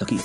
Taki.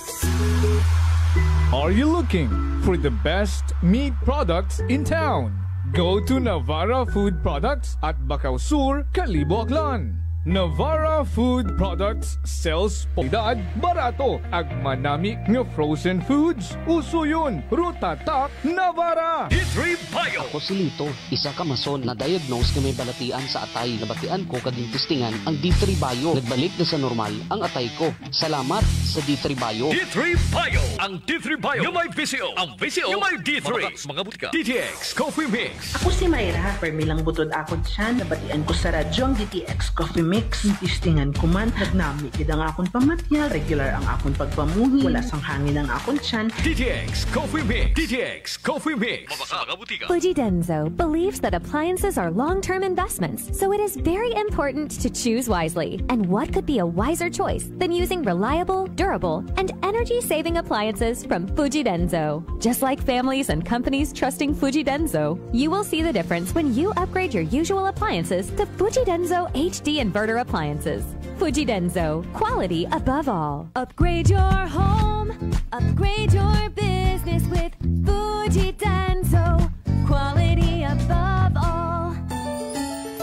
Are you looking for the best meat products in town? Go to Navara Food Products at Bacau Sur, Calibo, Aklan. Navara Food Products sells palidad, barato, ag manami nga frozen foods. Uso yun, Rutatak, Navara. D3 Bio. Ako si Lito, isa ka mason na diagnose nga may balatian sa atay. Nabatian ko kaging testingan ang D3 Bio. Nagbalik na sa normal ang atay ko. Salamat sa D3 Bio. D3 Bio. Ang D3 Bio yung may VCO. Ang VCO yung may D3. Mga butika. DTX Coffee Mix. Ako si Mayra. Permilang butod akon siya. Nabatian ko sa radyo ang DTX Coffee Mix. Tistingan ko man, nagnami gid ang akon pamatya, regular ang akon pagpamuhi, wala sang hangin ang akon tiyan. DTX Coffee Mix. DTX Coffee Mix. Fujidenzo believes that appliances are long-term investments, so it is very important to choose wisely. And what could be a wiser choice than using reliable, durable, and energy-saving appliances from Fujidenzo? Just like families and companies trusting Fujidenzo, you will see the difference when you upgrade your usual appliances to Fujidenzo HD Inverter appliances. Fujidenzo, quality above all. Upgrade your home, upgrade your business with Fujidenzo, quality above all.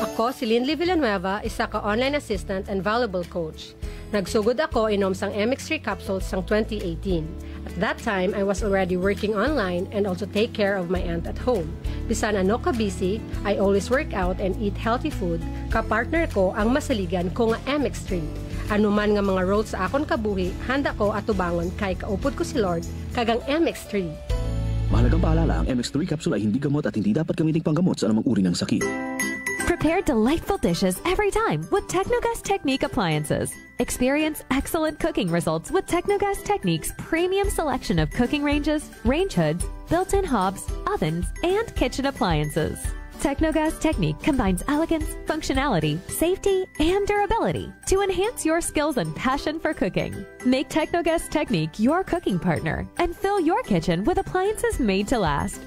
Ako si Linley Villanueva, isa ka online assistant and valuable coach. Nagsugod ako inom sang MX3 capsules sang 2018. At that time, I was already working online and also take care of my aunt at home. Bisan ano ka busy, I always work out and eat healthy food. Kapartner ko ang masaligan ko nga MX3. Ano man nga mga roles sa akon kabuhi, handa ko atubangon kay kaupod ko si Lord kagang MX3. Mahalagang paalala, ang MX3 capsule ay hindi gamot at hindi dapat gamiting panggamot sa anumang uri ng sakit. Prepare delightful dishes every time with Technogas Technique appliances. Experience excellent cooking results with Technogas Technique's premium selection of cooking ranges, range hoods, built-in hobs, ovens, and kitchen appliances. Technogas Technique combines elegance, functionality, safety, and durability to enhance your skills and passion for cooking. Make Technogas Technique your cooking partner and fill your kitchen with appliances made to last.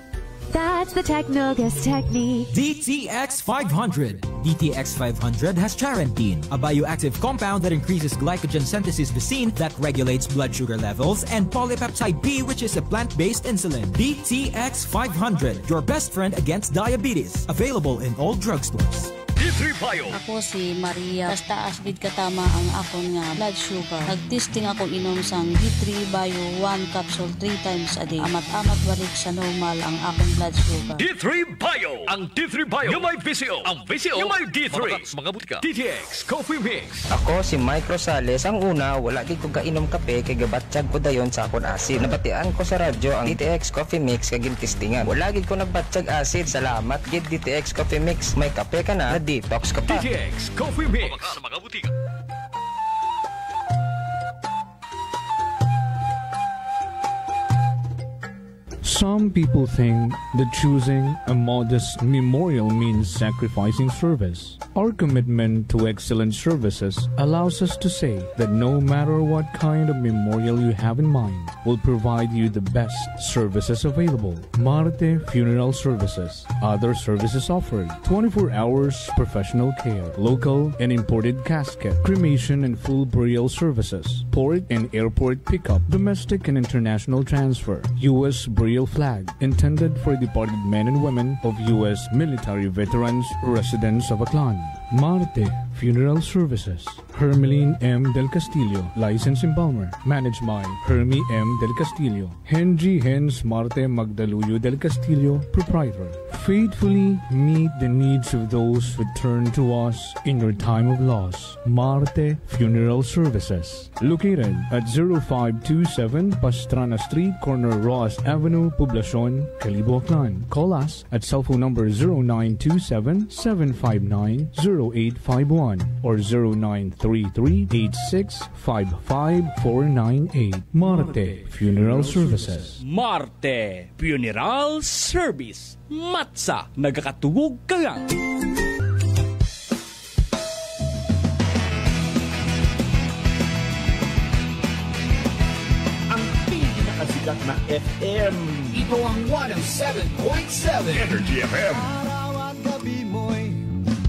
That's the Technogas Technique. DTX 500. DTX 500 has charantine, a bioactive compound that increases glycogen synthesis vacine that regulates blood sugar levels, and polypeptide B, which is a plant-based insulin. DTX 500, your best friend against diabetes. Available in all drugstores. D3 Bio. Ako si Maria. Taas gid katama ang akon nga blood sugar. Nagtesting ako inom sang D3 Bio 1 capsule 3 times a day. Amat-amat balik sa normal ang akong blood sugar. D3 Bio. Ang D3 Bio yung may VCO. Ang VCO yung may D3. Mga butika. DTX Coffee Mix. Ako si Mike Rosales. Ang una, wala gid ko kainom kape kay gabatsyag ko dayon sa akon acid. Nabatian ko sa radyo ang DTX Coffee Mix kay gintistingan. Wala gid ko nagbatsyag acid. Salamat gid DTX Coffee Mix. May kape ka na, detox ka pa. DTX Coffee Mix. Sa mga butika. Some people think that choosing a modest memorial means sacrificing service. Our commitment to excellent services allows us to say that no matter what kind of memorial you have in mind, we'll provide you the best services available. Marte Funeral Services. Other services offered: 24 hours professional care, local and imported casket, cremation and full burial services, port and airport pickup, domestic and international transfer, U.S. burial flag, intended for departed men and women of U.S. military veterans residents of Aklan. Marte Funeral Services. Hermeline M. Del Castillo, Licensed Embalmer. Managed by Hermie M. Del Castillo. Henry Hens Marte Magdaluyo Del Castillo, Proprietor. Faithfully meet the needs of those who turn to us in your time of loss. Marte Funeral Services. Located at 0527 Pastrana Street, corner Roas Avenue, Poblacion, Calibo, Aklan. Call us at cell phone number 0927-759-0851 or 0933-8655-498. Marte Funeral Services. Marte Funeral Service. Matsa, nagkakatugog ka nga. Ang pinakasikat na FM. Ito ang 107.7 Energy FM. Araw at gabi mo'y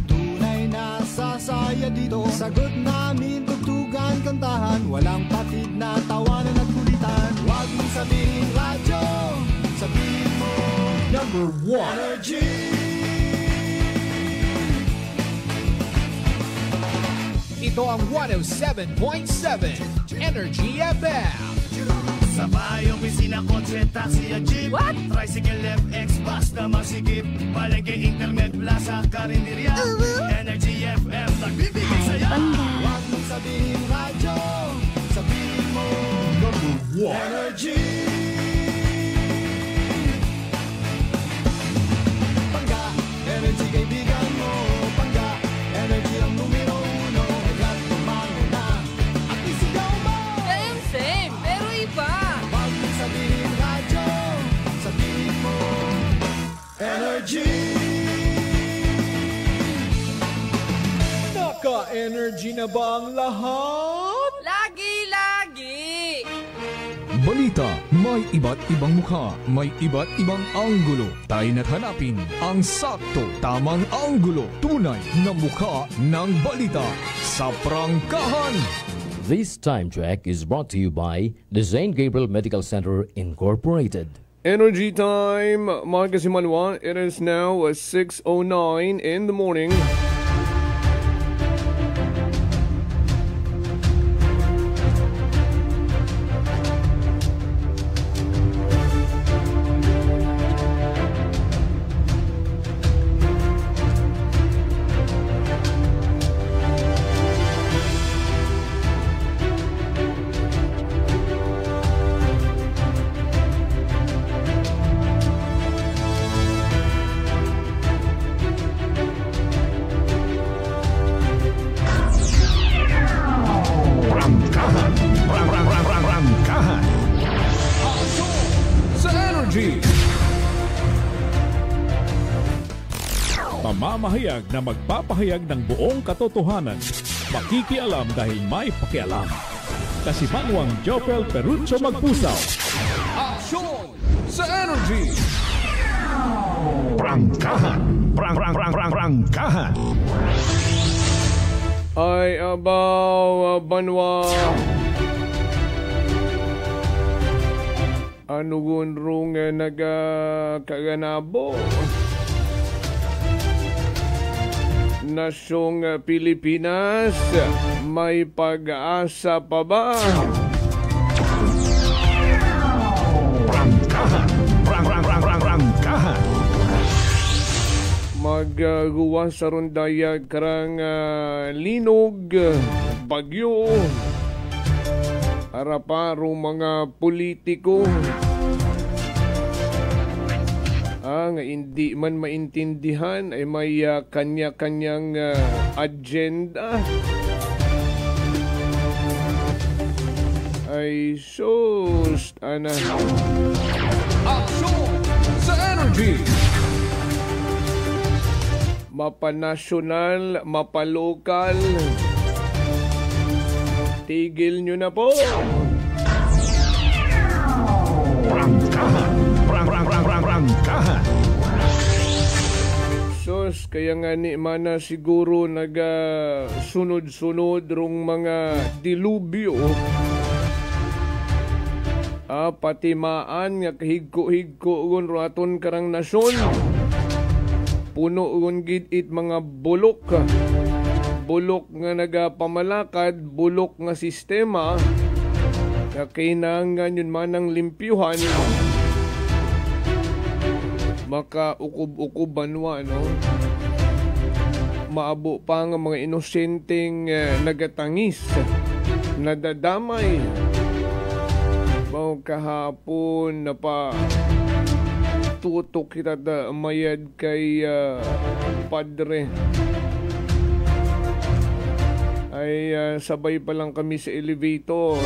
tunay na sasaya dito. Sagot namin, tugtugan, kantahan, walang pati Astig na tawanan at kulitan. Huwag mong sabihin radyo, sabihin mo Number 1 Energy. Ito ang 107.7 Energy FM. Sa bahay, opisina, kotse, taxi at jeep. What? Tricycle, FX, basta masikip. Palengke, internet, plaza, karinderya. Energy FM, nagbibigay saya. Huwag mong sabihin radyo, sabihin mo Number 1 Energy. Pangga, energy kaibigan mo. Pangga, energy ang numero 1. Kaya tumango na at isigaw mo. Same, pero iba. Huwag mong sabihin radyo, sabihin mo Energy. Naka-energy na ba ang lahat? Lagi-lagi. Balita, may iba't ibang mukha, may iba't ibang anggulo. Tayo na't hanapin ang sakto, tamang anggulo, tunay na mukha ng balita sa prangkahan. This time check is brought to you by the St. Gabriel Medical Center Incorporated. Energy time, mga kasimanwa. It is now 6:09 in the morning. Pamamahayag na magpapahayag ng buong katotohanan. Makikialam dahil may pakialam. Kasimanwang Jopel Perucho Magpusaw. Aksyon sa Energy! Prangkahan! Prangkahan! Ay abaw banwa. Anugun rung nagkaganabo. Nasyong Pilipinas, may pag-asa pa ba? Prangkahan! Magguwa sa rundayag karang linog, bagyo, haraparo mga politiko. Nga hindi man maintindihan ay may kanya-kanyang agenda. Ay sus, ana. Aksyon sa Energy! Mapanasyonal, mapalokal. Tigil nyo na po. Prangkahan! Sus, kaya nga ni mana siguro sunod-sunod rong mga dilubyo. Patimaan nga kahigko-higko ron raton karang nasyon. Puno ron gid-it mga bulok. Bulok nga nagapamalakad, bulok nga sistema. Kailangan yun manang limpyuhan. Maka-ukub-ukubanwa, no? Maabo pa nga mga inosenteng nagatangis, nadadamay. Bao kahapon na pa tutok kita da mayad kay padre. Ay sabay pa lang kami sa elevator.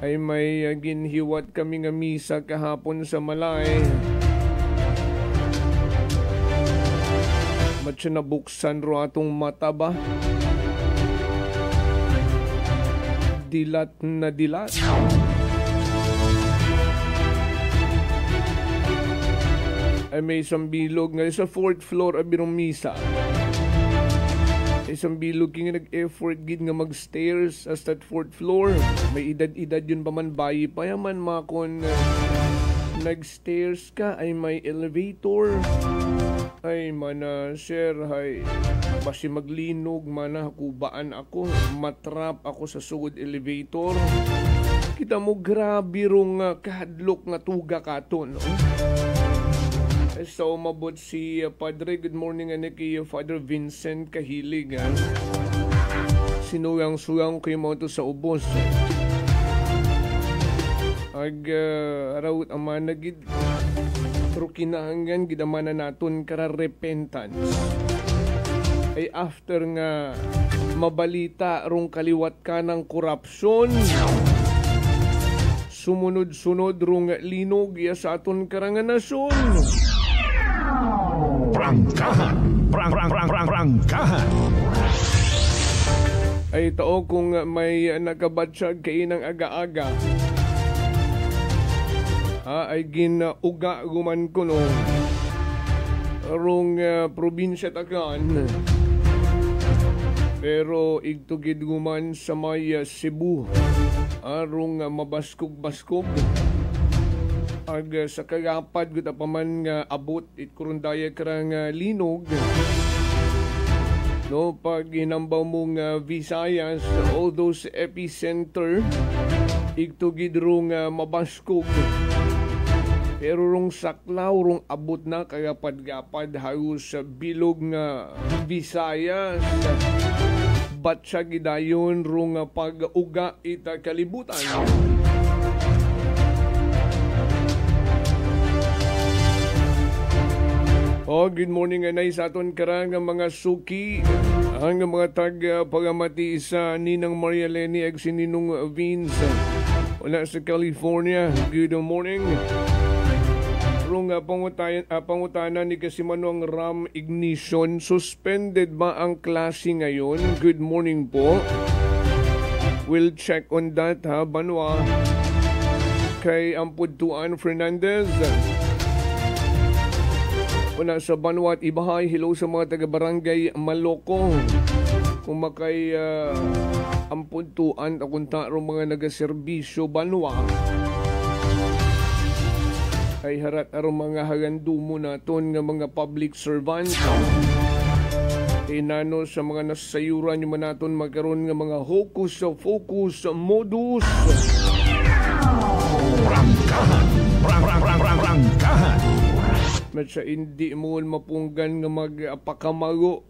Ay may ginhiwat kami nga misa kahapon sa Malay. Matya nabuksan ro atong mata ba? Dilat na dilat. Ay may isang bilog nga sa 4th floor abirong misa. Isang bilog king nag-effort gid nga mag-stairs as that 4th floor. May edad-edad yun pa man bayi pa yaman makon nag-stairs ka ay may elevator. Ay mana sir hay basi maglinog mana kubaan ako matrap ako sa sugod elevator. Kita mo grabe rong kahadlok nga tuga katon. No? So mabot si Padre, good morning ani kay Father Vincent Kahilig. Sinuyang-suyang kay mo to sa ubos. Arawt amana gid pero kinahanglan gid amana naton kara repentance. Ay after nga mabalita rong kaliwat ka ng korupsyon, sumunod-sunod rong linog ya sa aton karang nasyon. Prangkahan. Prangkahan. Ay tao kung may nakabatsyag kay ng aga-aga. Ay ginuga guman ko no. Rong probinsya takan. Pero igtugid guman sa may Cebu. Arong mabaskog-baskog. Sa kagapad guta pa man nga abot it kurundaya karang linog. No, pag hinambaw mong Visayas, all those epicenter, igtugid rong mabaskog. Pero rong saklaw, rong abot na kagapad-gapad halos sa bilog nga Visayas. Batsa gidayon rong pag-uga ita kalibutan. Good morning anay sa aton karang mga suki. Ang mga tag-pagamati sa Ninang Maria Lenny ag si Ninong Vince. Wala sa California. Good morning. Rung pangutanan ni Kasimanong Ram Ignition. Suspended ba ang klase ngayon? Good morning po. We'll check on that ha, Banwa. Kay Ampuduan Fernandez. Una sa Banwa at Ibahay, hello sa mga taga-barangay Maloko. Kung makay ampuntuan akong tarong mga nagaserbisyo Banwa, ay harat arong mga hagandumo naton nga mga public servant. Inano sa mga nasayuran yung naton magkaroon nga mga hocus-focus modus. Prangkahan. Prangkahan. Matsa hindi mo mapunggan nga magpakamago.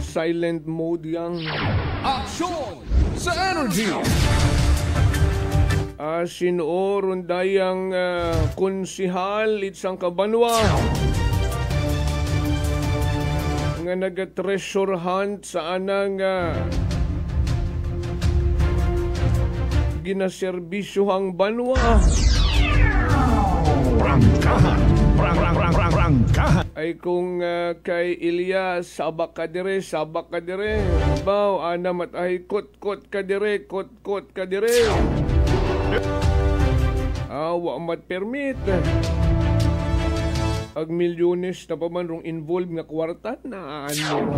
Silent mode yang aksyon sa energy. Sinoron dayang konsihal itsang Kabanwa nga naga-treasure hunt sa anang ginaserbisyohang Banwa. Prangkahan. Prangkahan. Ay kung kay Ilya sabak ka dire. Baw anamat ay kot ka dire. Wa mat permit. Ag milyones na pa man rong involved nga kwarta na ano.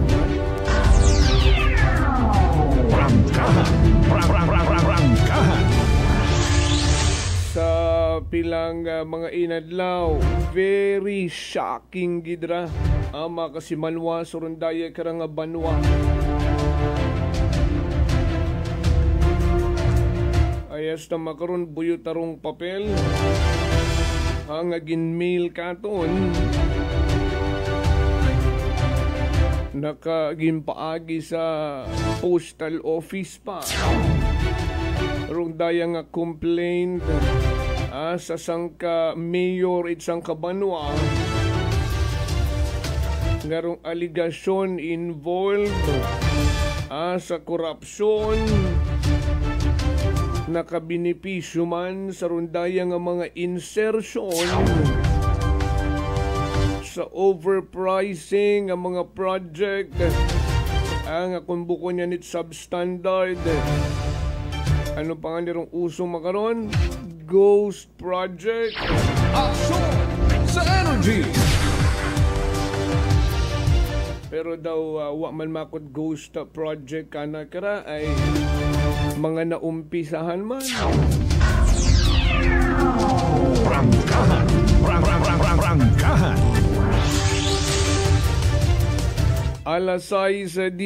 Prangkahan. Sa pilang mga inadlaw, very shocking gidra. Ama kasi Manwa surundaya karang Banwa. Ayas na makaroon buyo tarong papel. Ang ginmail katon. Nakaginpaagi sa postal office pa. Rung daya nga complaint sa sangka mayor itsang Kabanwa. Ngarong aligasyon involved sa korupsyon. Nakabinipisyo man sa rundaya nga mga insertion sa overpricing ang mga project ang kumbuko niya nit substandard. Ano pa nga nirong usong makaron? Ghost project. Action sa energy. Pero daw wa man makot ghost project kana kara ay mga naumpisahan man. Prangkahan. Prangkahan. Alas 6:18.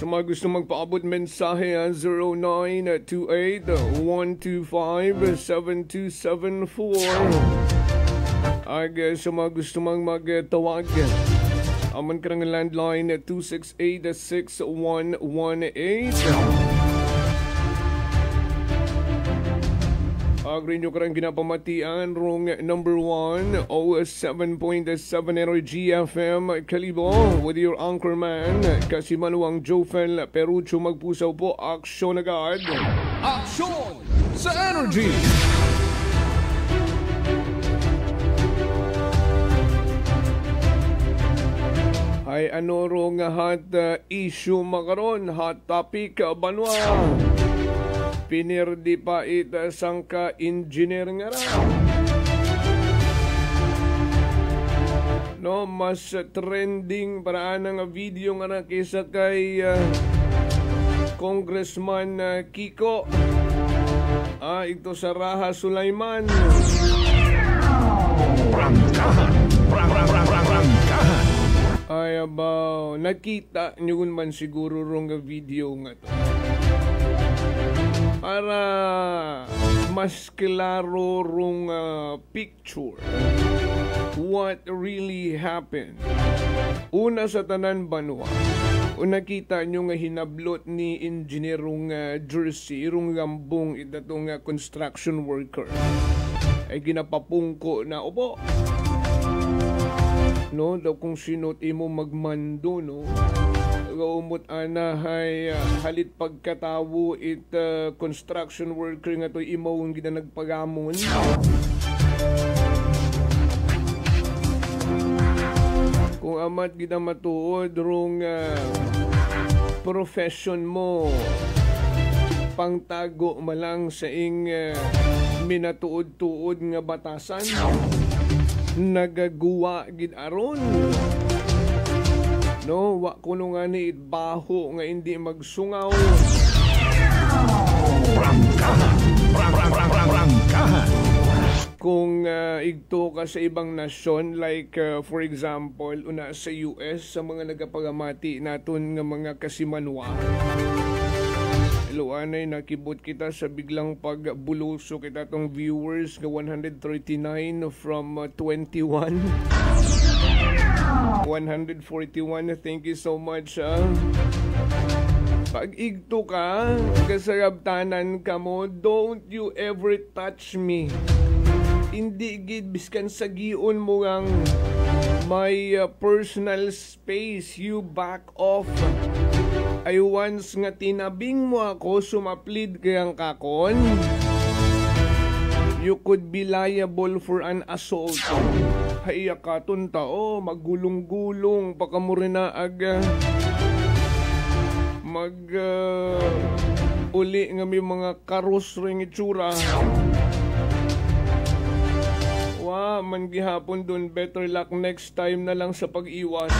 Sa mga gusto magpaabot mensahe 0928-125-7274. Ag sa mga gusto magtawag, aman ka ng landline 268-6118. Agri nyo karang ginapamatian rong number 1 07.7 Energy FM Kalibo with your anchorman kasi manuang Jofel Perucho. Magpusaw po, aksyon agad. Aksyon sa Energy! Ay ano rong hot issue makaron, hot topic banwa. Pinirdi pa ita sangka engineer nga ra. No, mas trending paraan nga video nga na kaysa kay Congressman Kiko. Ito sa Raha Sulaiman. Prangkahan. Prangkahan. Ay abaw, nakita nyo man siguro rong video nga to. Para mas klaro rong picture what really happened. Una sa tanan banwa, nakita nyo nga hinablot ni engineer rong jersey, rong gambong itatong construction worker. Ay ginapapungko na upo. No, daw kung sinot imo magmando, no? Gaumot ana hay halit pagkatawo it construction worker nga to imaw ang ginanagpagamon. Kung amat gina matuod rong profession mo, pangtago malang sa ing minatuod-tuod nga batasan, nagaguwa gid aron. No, wa kuno nga ni baho nga hindi magsungaw. Prangkahan. Prangkahan. Kung igto ka sa ibang nasyon like for example una sa US sa mga nagapagamati naton nga mga kasimanwa. Iluanay nakibot kita sa biglang pagbuluso kita tong viewers nga 139 from 21. 141, thank you so much. Pag igto ka, kasarabtanan ka mo, don't you ever touch me. Hindi gid biskan sa gion mo ang my personal space, you back off. Ay once nga tinabing mo ako, sumaplid kayang kakon, you could be liable for an assault. Haya katon tao, maggulong-gulong, baka mo rin na uli nga may mga karos ring itsura. Man gihapon dun, better luck next time na lang sa pag-iwas.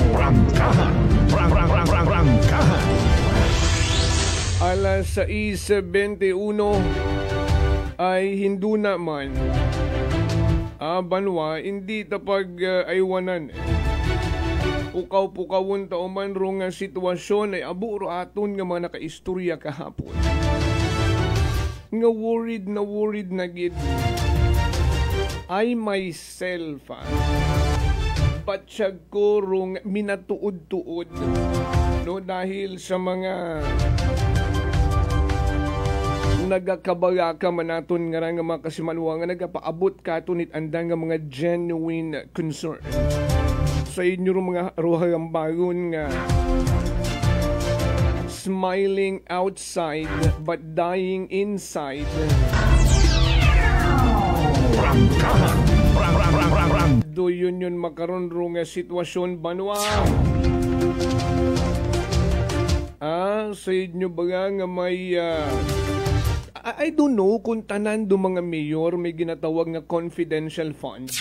Prangkahan. Prangkahan. Alas 6:21 ay hindu naman. Banwa, hindi tapag aywanan. Pukaw-pukawon tauman rong sitwasyon ay aburo aton nga mga nakaistorya kahapon. Nga worried na gid. I myself, batsyag ko rong minatuod-tuod. No, dahil sa mga nagakabaga man naton nga mga kasimanwa nga nagapaabot katunit andang nga mga genuine concern sa inyo mga ruhagambagon nga smiling outside but dying inside. Do yun makaroon rong sitwasyon banwa. Sa inyo baga nga may I don't know kung tanan do mga mayor may ginatawag nga confidential funds.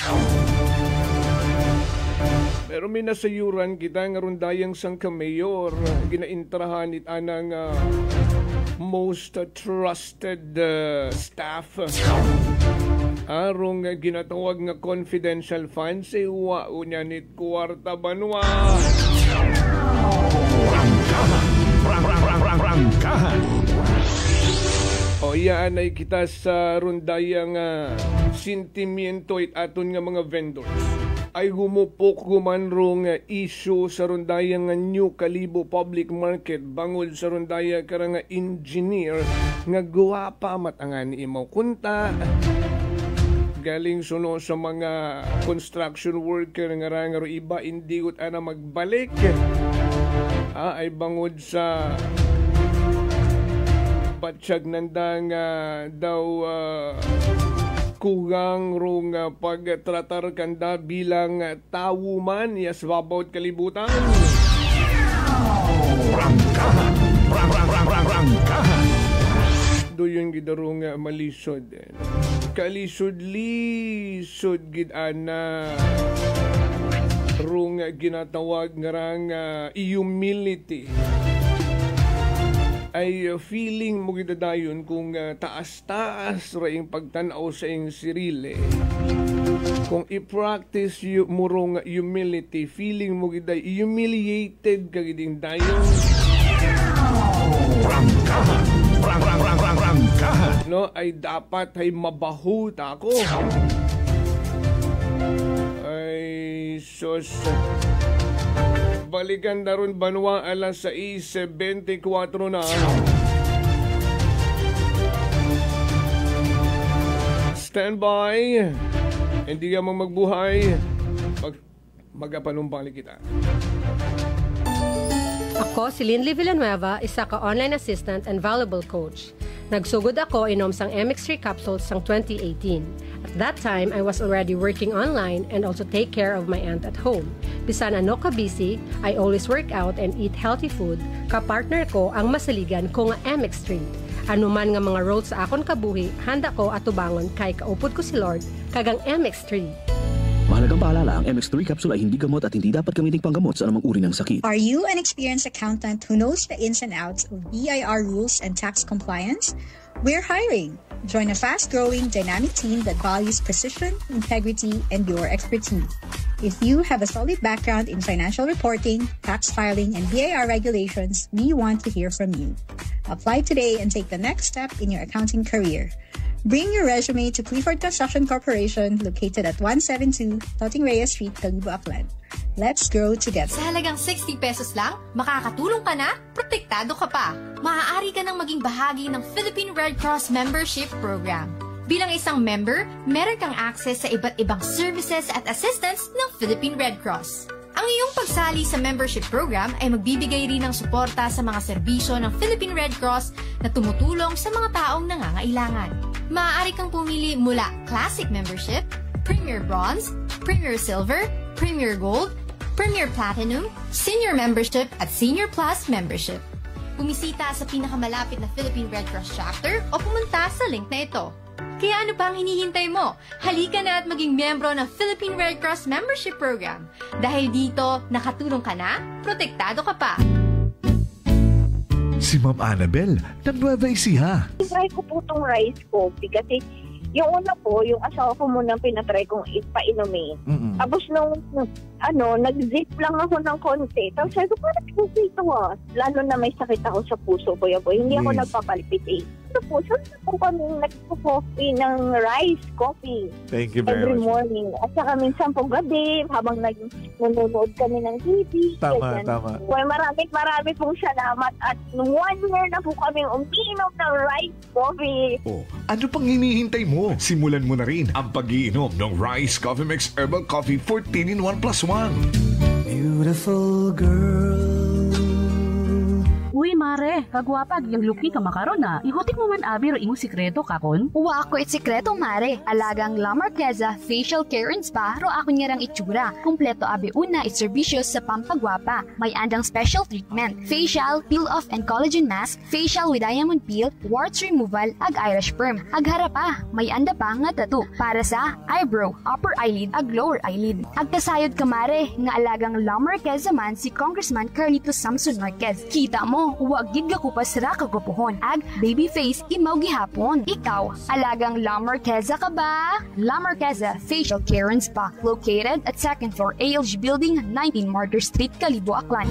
Pero may nasayuran kita nga rundayang sang kamayor. Ginaintrahan it anang most trusted staff. Arong ginatawag nga confidential fund sa iwa unya nit kwarta banwa. Rangkahan. O iyaan ay kita sa rundayang sentimiento it aton nga mga vendors. Ay humupok gumanrong issue sa rundayang New Kalibo Public Market bangod sa rundaya karang engineer nga guwapa matangan imaw kunta. Galing suno sa mga construction worker nga rangaro iba hindi gut ana magbalik. Ay bangod sa batsyag nandang daw kugang rong pagtratar kanda bilang tao man yes babaw kalibutan. Rangkahan. Doon gidarong malisod. Kalisod-lisod gid ana rong ginatawag ngarang humility. Ay feeling mo gidadayon kung taas-taas raing pagtanaw sa iyong sirili. Kung i-practice mo rong humility, feeling mo giday humiliated ka giding dayon. Rangkahan. No, ay dapat ay mabahut ako. Ay sus. Balikan daron banwa alas 6:24 na. Stand by. Hindi ka magbuhay. Magapanumbalik kita. Ako si Linley Villanueva, isa ka online assistant and valuable coach. Nagsugod ako inom sang MX3 capsules sang 2018. At that time, I was already working online and also take care of my aunt at home. Bisan ano ka busy, I always work out and eat healthy food. Kapartner ko ang masaligan ko nga MX3. Ano man nga mga roles sa akon kabuhi, handa ko atubangon kay kaupod ko si Lord kagang MX3. Mahalagang paalala, ang MX3 capsule ay hindi gamot at hindi dapat gamiting panggamot sa anumang uri ng sakit. Are you an experienced accountant who knows the ins and outs of BIR rules and tax compliance? We're hiring. Join a fast-growing, dynamic team that values precision, integrity, and your expertise. If you have a solid background in financial reporting, tax filing, and BIR regulations, we want to hear from you. Apply today and take the next step in your accounting career. Bring your resume to Clifford Construction Corporation located at 172 Toting Reyes Street, Kalibo, Aklan. Let's grow together. Sa halagang 60 pesos lang, makakatulong ka na, protektado ka pa. Maaari ka nang maging bahagi ng Philippine Red Cross Membership Program. Bilang isang member, meron kang access sa iba't ibang services at assistance ng Philippine Red Cross. Ang iyong pagsali sa membership program ay magbibigay rin ng suporta sa mga serbisyo ng Philippine Red Cross na tumutulong sa mga taong nangangailangan. Maaari kang pumili mula Classic Membership, Premier Bronze, Premier Silver, Premier Gold, Premier Platinum, Senior Membership at Senior Plus Membership. Bumisita sa pinakamalapit na Philippine Red Cross chapter o pumunta sa link na ito. Kaya ano pa ang hinihintay mo? Halika na at maging miyembro ng Philippine Red Cross Membership Program. Dahil dito, nakatulong ka na, protektado ka pa. Si Ma'am Annabel, ng Nueva Ecija. Try ko po itong rice coffee kasi yung una po, yung asawa ko muna pinatry kong ipainumin. Tapos nung nag-zip lang ako ng konti. Tapos sabi ko, parang kasi ito lalo na may sakit ako sa puso, Kuya Boy. Hindi ako nagpapalipit eh. Ito po, saan na po kami nagpo-coffee ng rice coffee. Thank you very every much. morning. At saka minsan po gabi, habang nanonood kami ng TV. Tama. Well, marami pong salamat. At 1 year na po kami umiinom ng rice coffee. Oh, ano pang hinihintay mo? Simulan mo na rin ang pag-iinom ng Rice Coffee Mix Herbal Coffee 14 in 1 plus 1. Beautiful girl. Uy, mare, kagwapag yung luki ka makaron na. Ihutik mo man abi ro imong sikreto kakon. Uwa ako sikreto, mare. Alagang La Marqueza Facial Care and Spa ro ako ngarang itsura. Kompleto abi una itserbisyo sa pampagwapa. May andang special treatment, facial, peel-off and collagen mask, facial with diamond peel, warts removal, ag eyelash perm. Ag harapa, may anda pa nga tattoo para sa eyebrow, upper eyelid, ag lower eyelid. Ag kasayod ka, mare, nga alagang La Marqueza man si Congressman Carlito Samson Marquez. Kita mo, huwag gid ka kupas ra kagwapuhon. Ag baby face imaw gihapon. Ikaw, alagang La Marqueza ka ba? La Marqueza Facial Care and Spa, located at 2nd floor ALG Building, 19 Martyr Street, Kalibo, Aklan.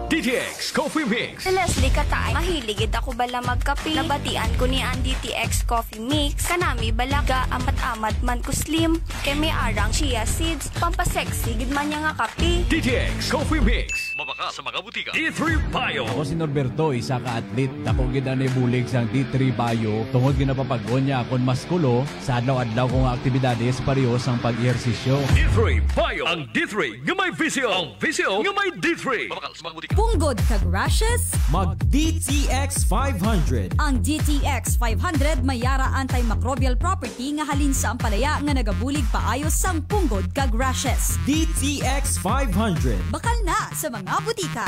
DTX Coffee Mix. Leslie Katay, mahiligid ako bala magkape. Nabatian ko ni ang DTX Coffee Mix. Kanami balaga amat-amat man ko slim. Kay may arang chia seeds. Pampasexy gid man niya nga kape. DTX Coffee Mix. Mabaka sa mga butika. D3 Bio. Ako si Norberto, isa ka atlet. Dako gid ani bulig sang D3 Bio. Tungod ginapapag-on niya akon maskulo sa adlaw-adlaw kong aktibidades pareho sang pag-ehersisyo. D3 Bio. Ang D3 nga may visio. Ang visio nga may D3. Mabaka sa mga butika. Punggod kag rashes? Mag DTX 500. Ang DTX 500 may yara antimicrobial property nga halin sa ampalaya nga nagabulig paayos sang punggod kag rashes. DTX 500. Bakal na sa mga butika.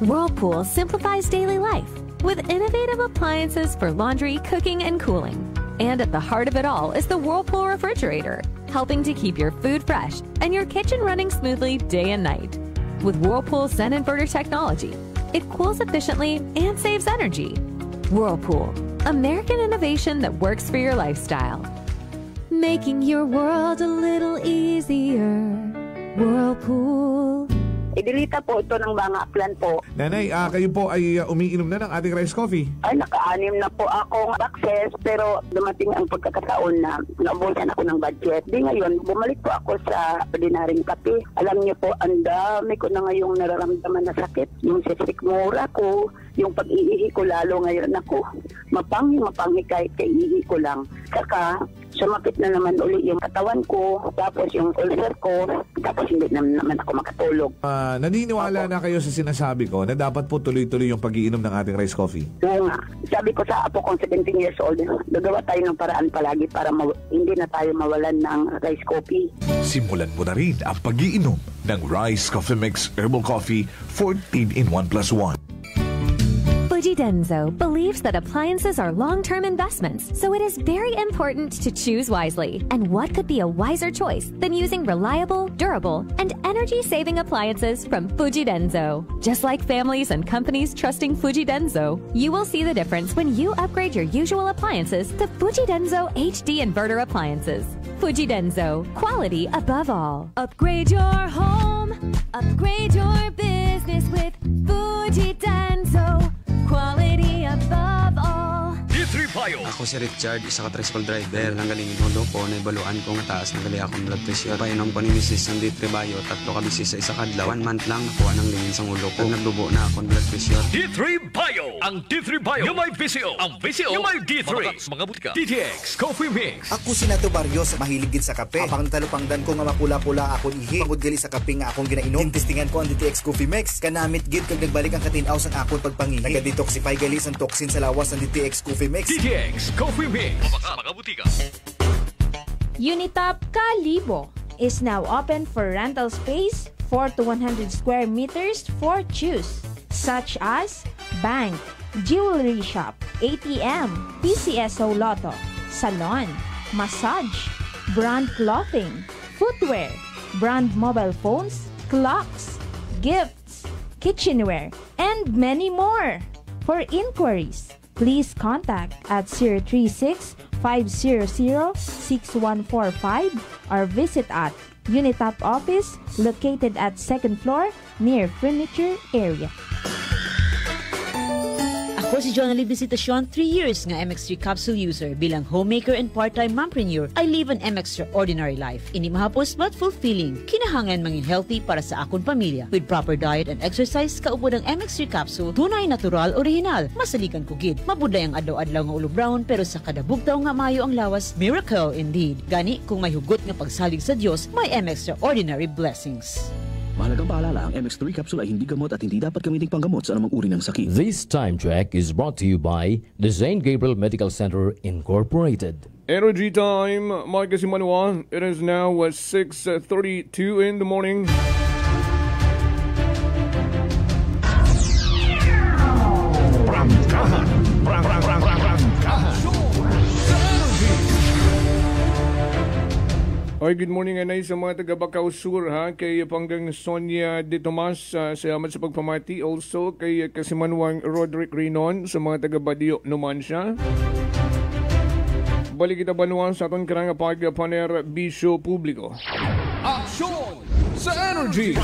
Whirlpool simplifies daily life with innovative appliances for laundry, cooking, and cooling. And at the heart of it all is the Whirlpool refrigerator, helping to keep your food fresh and your kitchen running smoothly day and night. With Whirlpool Zen Inverter technology, it cools efficiently and saves energy. Whirlpool, American innovation that works for your lifestyle. Making your world a little easier. Whirlpool. Idilita po ito ng mga plan po. Nanay, kayo po ay umiinom na ng ating rice coffee? Ay, naka-anim na po akong access, pero dumating ang pagkakataon na naubusan ako ng budget. Di ngayon, bumalik po ako sa ordinaryong kape. Alam niyo po, ang dami ko na ngayong nararamdaman na sakit. Yung sisikmura ko, yung pag-iihi ko lalo ngayon ako. Mapanghi kahit kaiihi ko lang. Saka, sumakit na naman uli yung katawan ko, tapos yung ulcer ko, tapos hindi naman ako makatulog. Naniniwala na kayo sa sinasabi ko na dapat po tuloy-tuloy yung pag-iinom ng ating rice coffee? Oo nga. Sabi ko sa apo kong 17 years old, gagawa tayo ng paraan palagi para hindi na tayo mawalan ng rice coffee. Simulan mo na rin ang pag-iinom ng Rice Coffee Mix Herbal Coffee 14 in 1+1. Fuji Denso believes that appliances are long-term investments, so it is very important to choose wisely. And what could be a wiser choice than using reliable, durable, and energy-saving appliances from Fuji Denso? Just like families and companies trusting Fuji Denso, you will see the difference when you upgrade your usual appliances to Fuji Denso HD Inverter appliances. Fuji Denso, quality above all. Upgrade your home, upgrade your business with Fuji Denso. Quality above all. D3 Bio. Ako si Richard, isa ka tricycle driver. Nanggaling inodo ko, naibaluan ko nga taas, nagali akong blood pressure. Painom ko ni Mrs. ng D3 Bio, 3 ka bisis sa isa kadlaw. 1 month lang, nakuha ng lingin sa ulo ko. Nagdubo na akong blood pressure. D3 Bio. Ang D3 Bio yung may visio. Ang visio yung may D3. Mga butika. DTX Coffee Mix. Ako si Nato Barrios, mahilig din sa kape. Apang talupangdan ko nga mapula-pula akong ihi. Pagod gali sa kape nga akong ginainom. Tintistingan ko ang DTX Coffee Mix. Kanamit gid kag nagbalik ang katinaw sa akong pagpangihi. Nagadetoxify gali sa toxin sa lawas ng DTX Coffee Mix. DTX Coffee Mix. Mga butika. Unitop Kalibo is now open for rental space 4 to 100 square meters for choose, such as bank, jewelry shop, ATM, PCSO Lotto, salon, massage, brand clothing, footwear, brand mobile phones, clocks, gifts, kitchenware, and many more. For inquiries, please contact at 036-500-6145 or visit at Unitop office located at 2nd floor near furniture area. Ako si Jonalyn Visitacion, 3 years nga MX3 capsule user. Bilang homemaker and part-time mompreneur, I live an extraordinary life. Ini mahapos but fulfilling. Kinahangan mangin healthy para sa akong pamilya. With proper diet and exercise, kaupod ang MX3 capsule, tunay natural, original. Masalikan kugid. Mabuday ang adlaw-adlaw nga ulo brown, pero sa kada bugtaw nga mayo ang lawas, miracle indeed. Gani, kung may hugot nga pagsalig sa Dios, may extraordinary blessings. Mahalagang paalala, ang MX3 capsule ay hindi gamot at hindi dapat gamitin panggamot sa anumang uri ng sakit. This time check is brought to you by the St. Gabriel Medical Center Incorporated. Energy time, Mike Simanua. It is now 6:32 in the morning. Prangkahan. Ay, good morning anay sa mga taga Bacau Sur ha, kay Panggang Sonia De Tomas, salamat sa pagpamati. Also kay Kasimanwang Roderick Rinon sa mga taga Badio Numancia. Balik kita banuan sa atong karang pagpaner bisyo publiko. Aksyon sa Energy!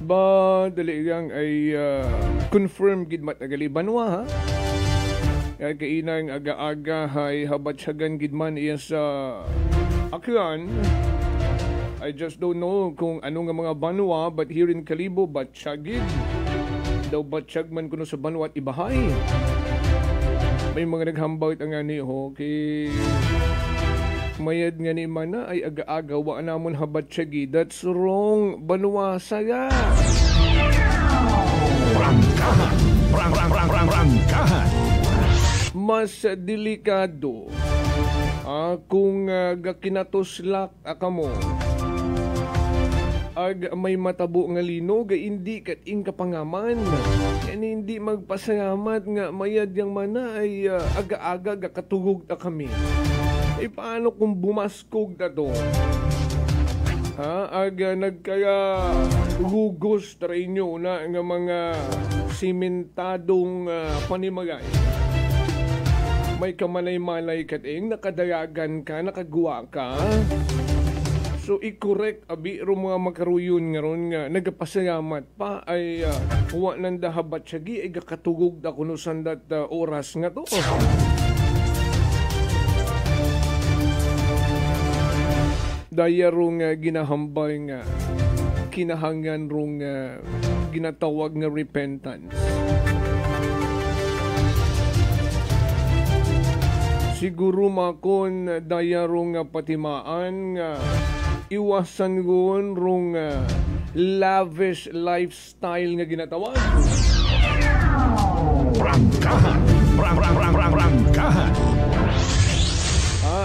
Ba, daligang ay confirm gid matagali banwa ha. Kaya kainang aga-aga ay habatsyagan gid man iya sa akyan. I just don't know kung ano nga mga banwa, but here in Kalibo, batsyagid. Daw batsyag man kuno sa banwa at ibahay. May mga naghambaw ita nga ni ho, kay mayad nga ni mana ay aga-aga wa namon habatsyagi. That's wrong. Banwa saya. Prangkahan. Mas delikado kung gakinatuslak akamo ag may matabo nga linog, hindi kat kapangaman. Yan hindi magpasalamat nga mayad yang mana ay aga-aga gakatugog na kami. Paano kung bumaskog na to? Aga nagkaya gugos trainyo na nga mga simentadong panimagay. May kamalay-malay kat nakadayagan ka, nakagawa ka. So, i-correct abi ro mga makaruyon nga ron nga nagapasalamat pa ay huwa nang dahabat siyagi ay gakatugog na kuno sandat oras nga to. Daya rong ginahambay nga kinahangan rong ginatawag nga repentance. Siguro makon daya rong patimaan nga iwasan gon rong lavish lifestyle nga ginatawag. Prangkahan.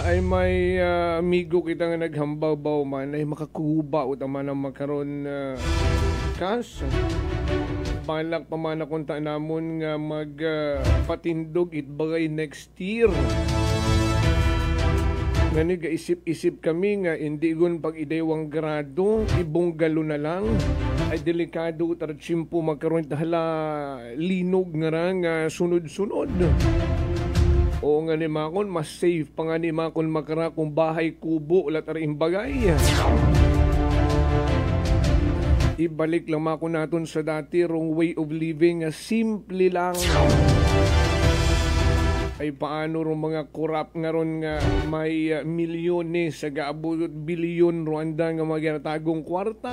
Ay may amigo kita nga naghambaw-baw man ay makakuba utaman ang makaron kas. Balak pa man akong namon nga magpatindog itbagay next year. Ngani isip-isip kami nga hindi gun pag idewang grado, ibong galo na lang. Ay delikado tarchimpo magkaroon tahala linog nga sunod-sunod. O nga ni makon, mas safe pa nga ni makon makara kung bahay kubo ulat aring bagay. Ibalik lang makon naton sa dati rong way of living, simple lang. Ay paano rong mga kurap nga ron nga may milyones sa gaabot bilyon Rwanda nga mga tagong kwarta.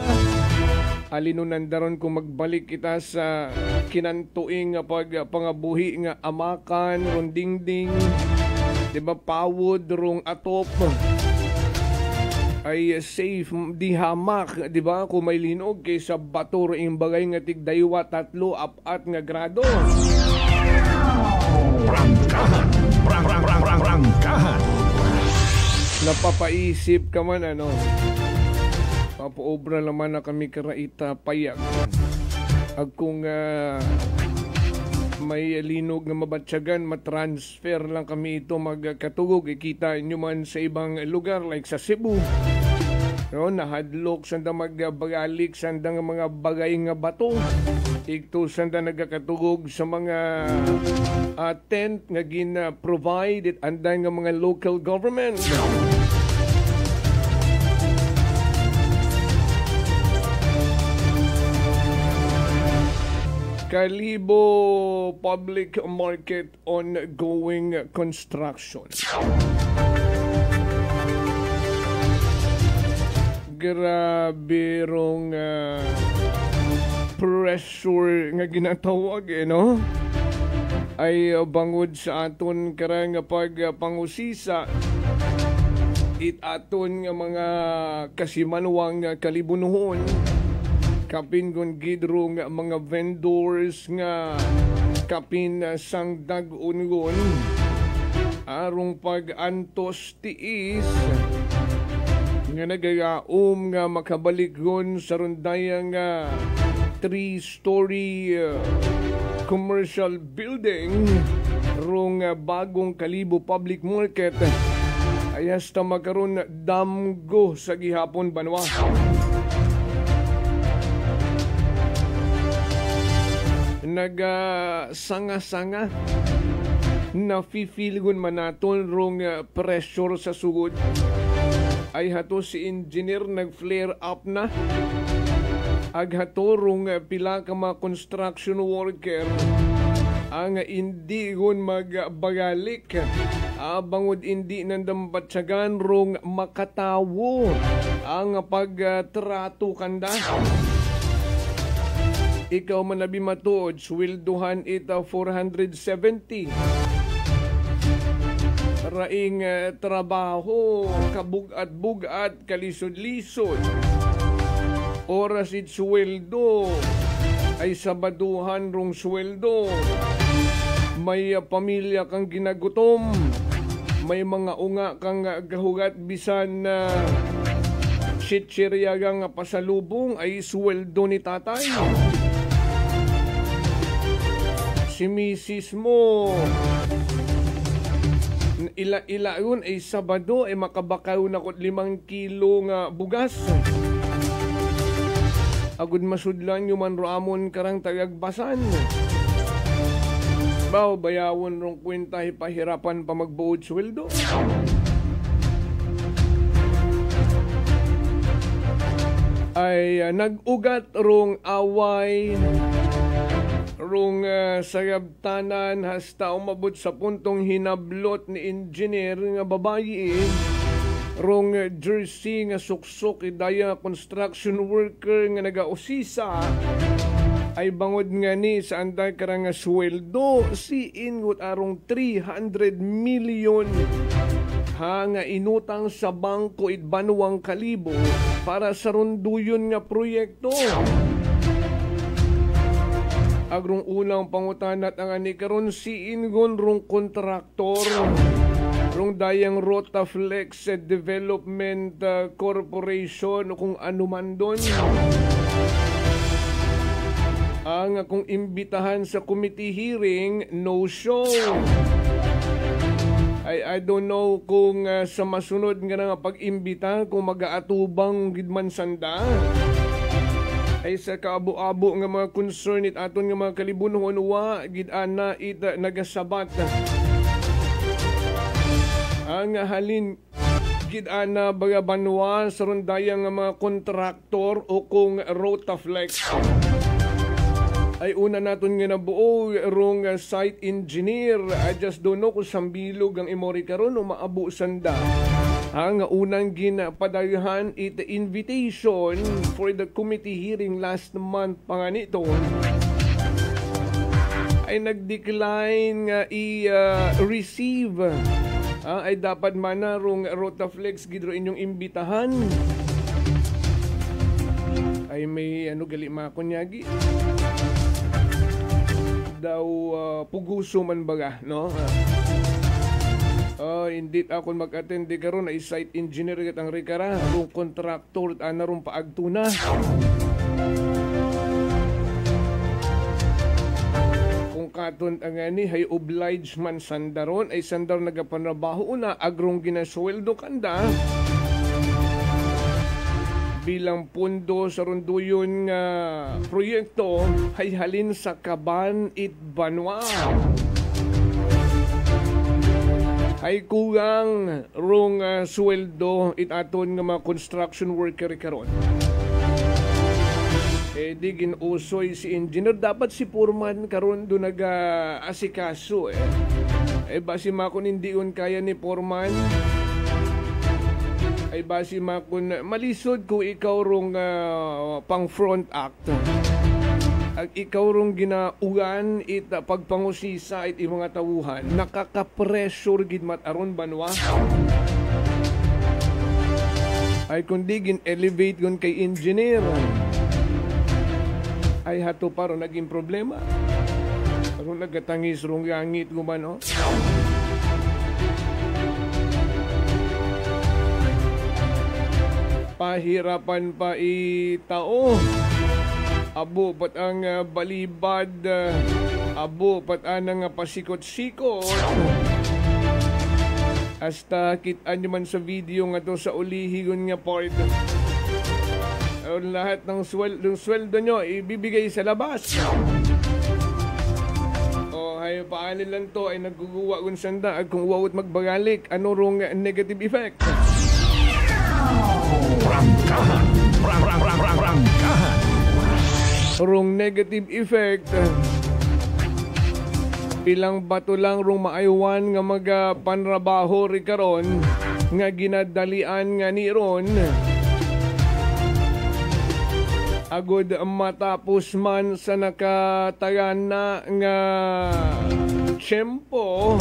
Alinunan daron kung magbalik kita sa kinantuing nga pangabuhi nga amakan, rong dingding, diba pawod, rong atop, ay safe, di hamak, diba, kung may linog kaysa bato ring bagay nga tigdaywa 3, 4 nga grado. Prangkahan. Napapaisip ka man ano. Papaobra naman na kami karaita payag. Kung may linog na mabatsyagan, matransfer lang kami ito magkatugog. Ikita nyo man sa ibang lugar like sa Cebu. No, nahadlok sanda magbagalik sanda nga mga bagay nga bato. Ito sanda nagkatugog sa mga tent nga gina-provide anday nga mga local government. Kalibo Public Market ongoing construction. Grabe rong pressure nga ginatawag no? Ay bangod sa aton karang pagpangusisa it aton nga mga kasimanwang kalibunuhon kapin gon gidro nga mga vendors nga kapin sang dag-ungon arong pag-antos tiis nga nagayaom nga makabalik gon sa rundayang 3-story commercial building rong bagong Kalibo Public Market ay hasta magkaroon damgo sa gihapon banwa. Nagsanga-sanga na-feel gun manaton rong pressure sa sugod ay hato si engineer nag-flare up na aghato rong pila ka mga construction worker ang hindi gun magbagalik bangod hindi nandambatsagan rong makatawo ang pagtrato kanda. Ikaw manabi matuod, swelduhan ita 470. Raing trabaho, kabugat-bugat, kalisod-lisod. Oras it sweldo, ay sabaduhan rong sweldo. May pamilya kang ginagutom. May mga unga kang gahugat bisan na sitsiryagang pasalubong ay sweldo ni tatay. Si misis mo ila yun ay Sabado ay makabakaw na kot 5 kilo nga bugas. Agud masudlan yung manroamon karang tagagbasan. Baw bayawon rong kwenta pahirapan pa magbuod sweldo. Ay nag-ugat rong away rong sayabtanan hasta umabot sa puntong hinablot ni engineer nga babayi rong jersey nga suksok idaya construction worker nga nagausisa ay bangod nga ni sa anday karang sweldo si ingot arong 300 million nga inutang sa bangko Banwang Kalibo para sa runduyon nga proyekto. Agrong unang pangutanat ang ani karon si ingon rong kontraktor rong dayang Rotaflex Development Corporation o kung ano man doon. Ang akong imbitahan sa committee hearing, no show. I don't know kung sa masunod nga nga pag-imbita kung mag-aatubang gidman sanda. Ay sa kaabo-abo nga mga concern it aton nga mga kalibunuhon wa gid-ana it nagasabat. Ang halin gid-ana baga banwa sa rundayang nga mga kontraktor o kung Rotaflex. Ay una naton nga nabuo rong site engineer. I just don't know kung sambilog ang imori karon o maabo sanda. Ang unang ginapadayahan it invitation for the committee hearing last month pa nga nito ay nag-decline nga i-receive ay dapat mana rong Rotaflex gidro inyong imbitahan ay may gali makonyagi daw puguso man baga no. Hindi ako mag-attend di karon ay site engineer kat ang rikara rong kontraktor at anarong paagtuna. Kung katon ang ani hay oblige man sandaron ay sandar nagapanrabaho na agrong ginasweldo kanda bilang pundo sa runduyon nga proyekto hay halin sa Kaban Banwa. Ay kugang rong sweldo it aton nga mga construction worker karon. di ginusoy si engineer. Dapat si Foreman karon do naga-asikaso basi makon hindi yun kaya ni Foreman. Ay basi makon malisod ko ikaw rong pang front act. Ag ikaw rong ginaugan pagpangusisa mga tawuhan. Nakaka-pressure gid mat aron banwa. Ay kundi gin-elevate gun kay engineer. Ay hato paro naging problema. Aron nagatangis rong gangit guman Pahirapan pa itao. Abo pat ang balibad. Abo pat anang pasikot-sikot. Hasta kitaan nyo man sa video nga to sa ulihigon nga part. Lahat ng sweldo nyo ibibigay sa labas. Ay paanin lang to ay naguguwa kung sanda at kung uwawot magbagalik. Ano rong negative effect? Prangkahan. Prangkahan. Rong negative effect. Ilang bato lang rong maaywan nga magapanrabaho ri karon nga ginadalian nga ni ron. Agod matapos man sa nakatagan na nga tiyempo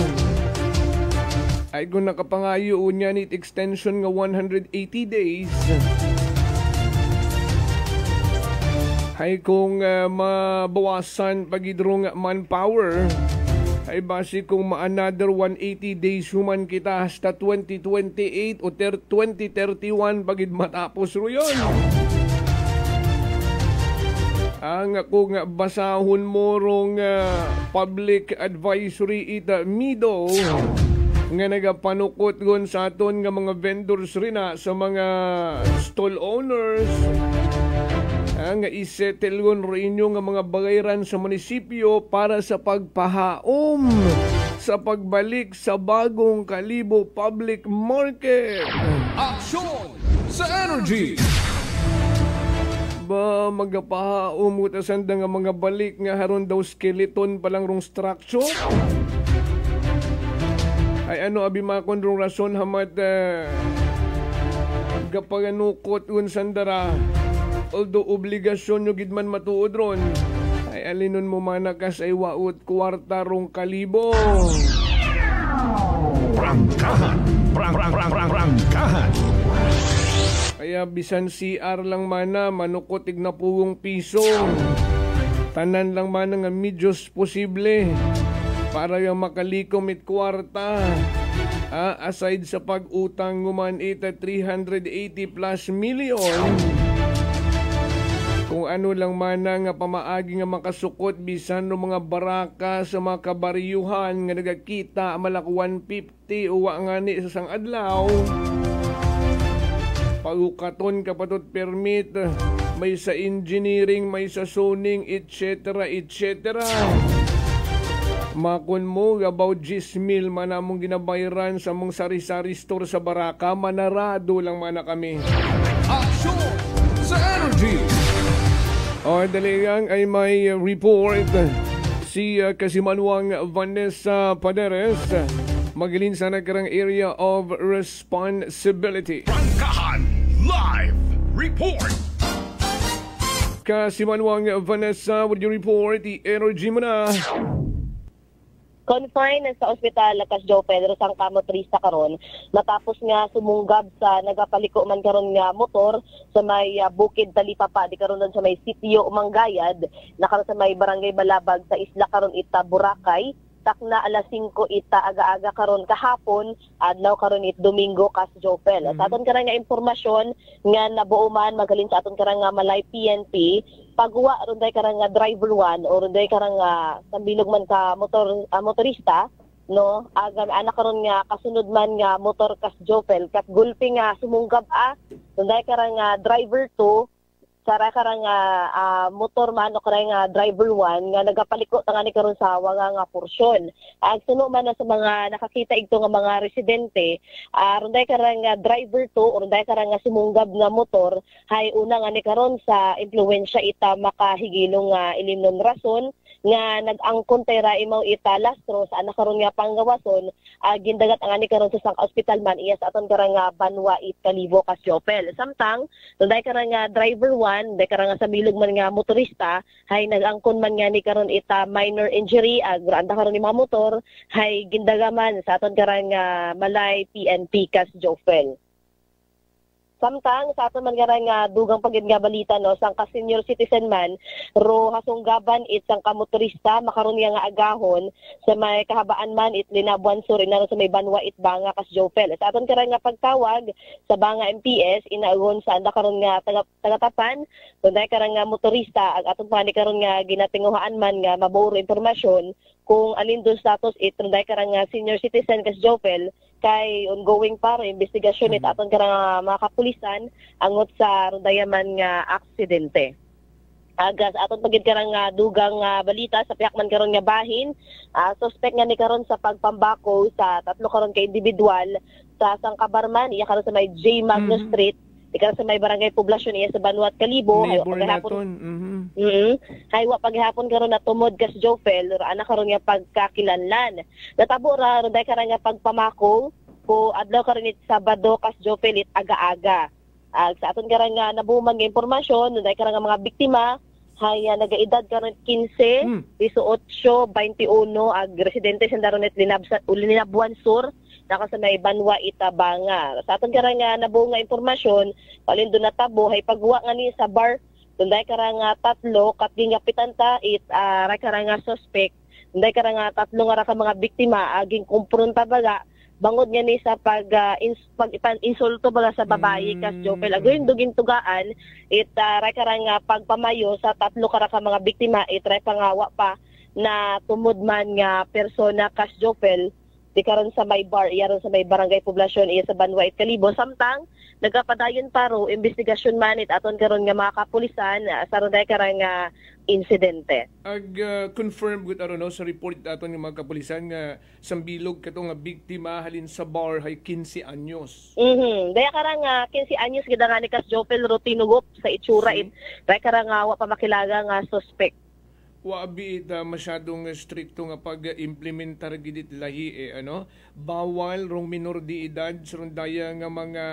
ay kung nakapangayo niya ni extension nga 180 days. Ay kung mabawasan pagidrong manpower ay basi kung ma-another 180 days human kita hasta 2028 o 2031 pagid matapos ro yun. Ang ako nga basahon mo rong public advisory MIDO nga nagapanukot gon sa aton nga mga vendors rin sa mga stall owners. Nga isettle gon rin nga mga bagayran sa munisipyo para sa pagpahaom sa pagbalik sa bagong Kalibo Public Market. Aksyon sa energy! Ba magapahaom utasan nga mga balik nga haron daw skeleton palang rong structure? Ay ano abi makon rong rason hamat gapaganukot un sandara. Although obligasyon nyo gidman matuod ron, ay alinon mo manakas ay waot kwarta rong Kalibo. Prangkahan. Prangkahan. Kaya bisan CR lang mana, manukot igna pugong piso. Tanan lang mana nga medyos posible para yung makalikom it kwarta. Aside sa pag-utang nguman ita 380 plus million. Kung ano lang mana nga pamaagi nga makasukot bisan no mga baraka sa mga kabaryuhan nga nagakita malak 150 uwa nga ni sa sang adlaw. Pagukaton kapatot permit, may sa engineering, may sa zoning, etc. etc. Makon mo about 10 mil man among ginabayran sa mong sari-sari store sa baraka, manarado lang mana kami. Aksyon sa energy! Daligang ay may report si Kasimanwang Vanessa Paderes magilin sa nagkarang area of responsibility. Prangkahan live report! Kasimanwang Vanessa, would you report the energy mo na? Confine sa ospital Lakas Joe Pedro sang kamotorista karon natapos nga sumunggab sa nagapaliko man karon nga motor sa may bukid Talipapa di karon sa may sitio Manggayad nakaron sa may barangay Balabag sa isla karon ita Boracay takna alas 5 ita aga-aga karon kahapon adlaw karon it Domingo kas Jopel. Sa aton karang nga impormasyon nga nabuo man magalin sa aton karang nga Malay PNP pagwa ron day karang nga driver 1 o ron day karang nga sambilog man ka motorista no aga anak karon nga kasunod man nga motor kas Jopel kat gulpi nga sumunggab ron day karang nga driver 2 sa karang motor man o karang driver one nga nagapaliko nga ni karon sa nga porsyon. Agsuno man na sa mga nakakita ito nga mga residente, runday karang driver to o runday karang sumunggab nga motor hay una nga ni karon sa impluwensya ita makahigilong ilimnon rason nga nag-angkon tayra imaw ita lastro sa anak karon nga panggawason, gindagat ang ani karon sa sang hospital man iya sa aton karang Banwa it Kalibo Kasyopel. Samtang runday karang driver one, day karang sa milog man nga motorista hay nag-angkon man nga ni karon ita minor injury, granda karon ni mga motor hay gindagaman sa aton karang Malay PNP Kasyopel. Samtang sa aton man nga dugang pagid nga balita no sang ka senior citizen man ro hasunggaban it sang ka motorista makaron nga agahon sa may kahabaan man it Linabuan Sur inano sa may Banwa it Banga Kasyopel. Sa aton karang nga pagtawag sa Banga MPS inaagon sa anda karon nga tagatapan kunday karang nga motorista ag aton pa ni karon nga ginatinguhaan man nga maburo impormasyon kung alin doon status it runday karang senior citizen Kasyopel kay ongoing pa ro investigasyon it aton karang mga kapulisan angot sa rundayaman nga aksidente. Agas aton pagid karang dugang balita sa piyak man karon nga bahin, suspect nga ni karon sa pagpambako sa tatlo karon ka individual sa Sangkabarman iya karon sa may J Magnus Street. Ikaw sa may barangay poblasyon iya sa Banwa at Kalibo, hay wa paghapon karon na tumod kas Jofel, ana karon nga pagkakilanlan. Natabo ra runday karon nga pagpamako ko adlaw karon it Sabado kas Jofel it aga-aga. Sa aton karon nga nabuman nga impormasyon, runday karon nga mga biktima hay nagaedad karon 15, 18, 21 ag residente sa Daronet Linabuan Sur naka sa may Banwa Itabanga. Sa aton karang nabuo nga impormasyon, palin do natabo hay pagwa nga ni sa bar, dunday karang tatlo kat gingapitan ta it karang suspect, dunday karang tatlo nga ra ka mga biktima aging kumpronta baga bangod nga ni sa insulto baga sa babae kas Jopel agoy dugin tugaan it karang pagpamayo sa tatlo ka ra ka mga biktima it pangawa pa na tumod man nga persona kas Jopel di karon sa may bar iyaron sa may barangay poblasyon iya sa Banwa it Kalibo. Samtang nagapadayon paro investigasyon man it aton karon nga mga kapulisan sa runday karang insidente. Confirm gud aron no sa report aton ng mga kapulisan nga sambilog kato nga biktima halin sa bar hay 15 anyos. Daya karang 15 anyos gid nga ni kas Jopel Rutinugop sa itsura it. Daya karang wa pa makilaga nga suspect. Wabi masyadong stricto nga pag-implementar gidit lahi ano bawal rong minor de edad sa rondaya nga mga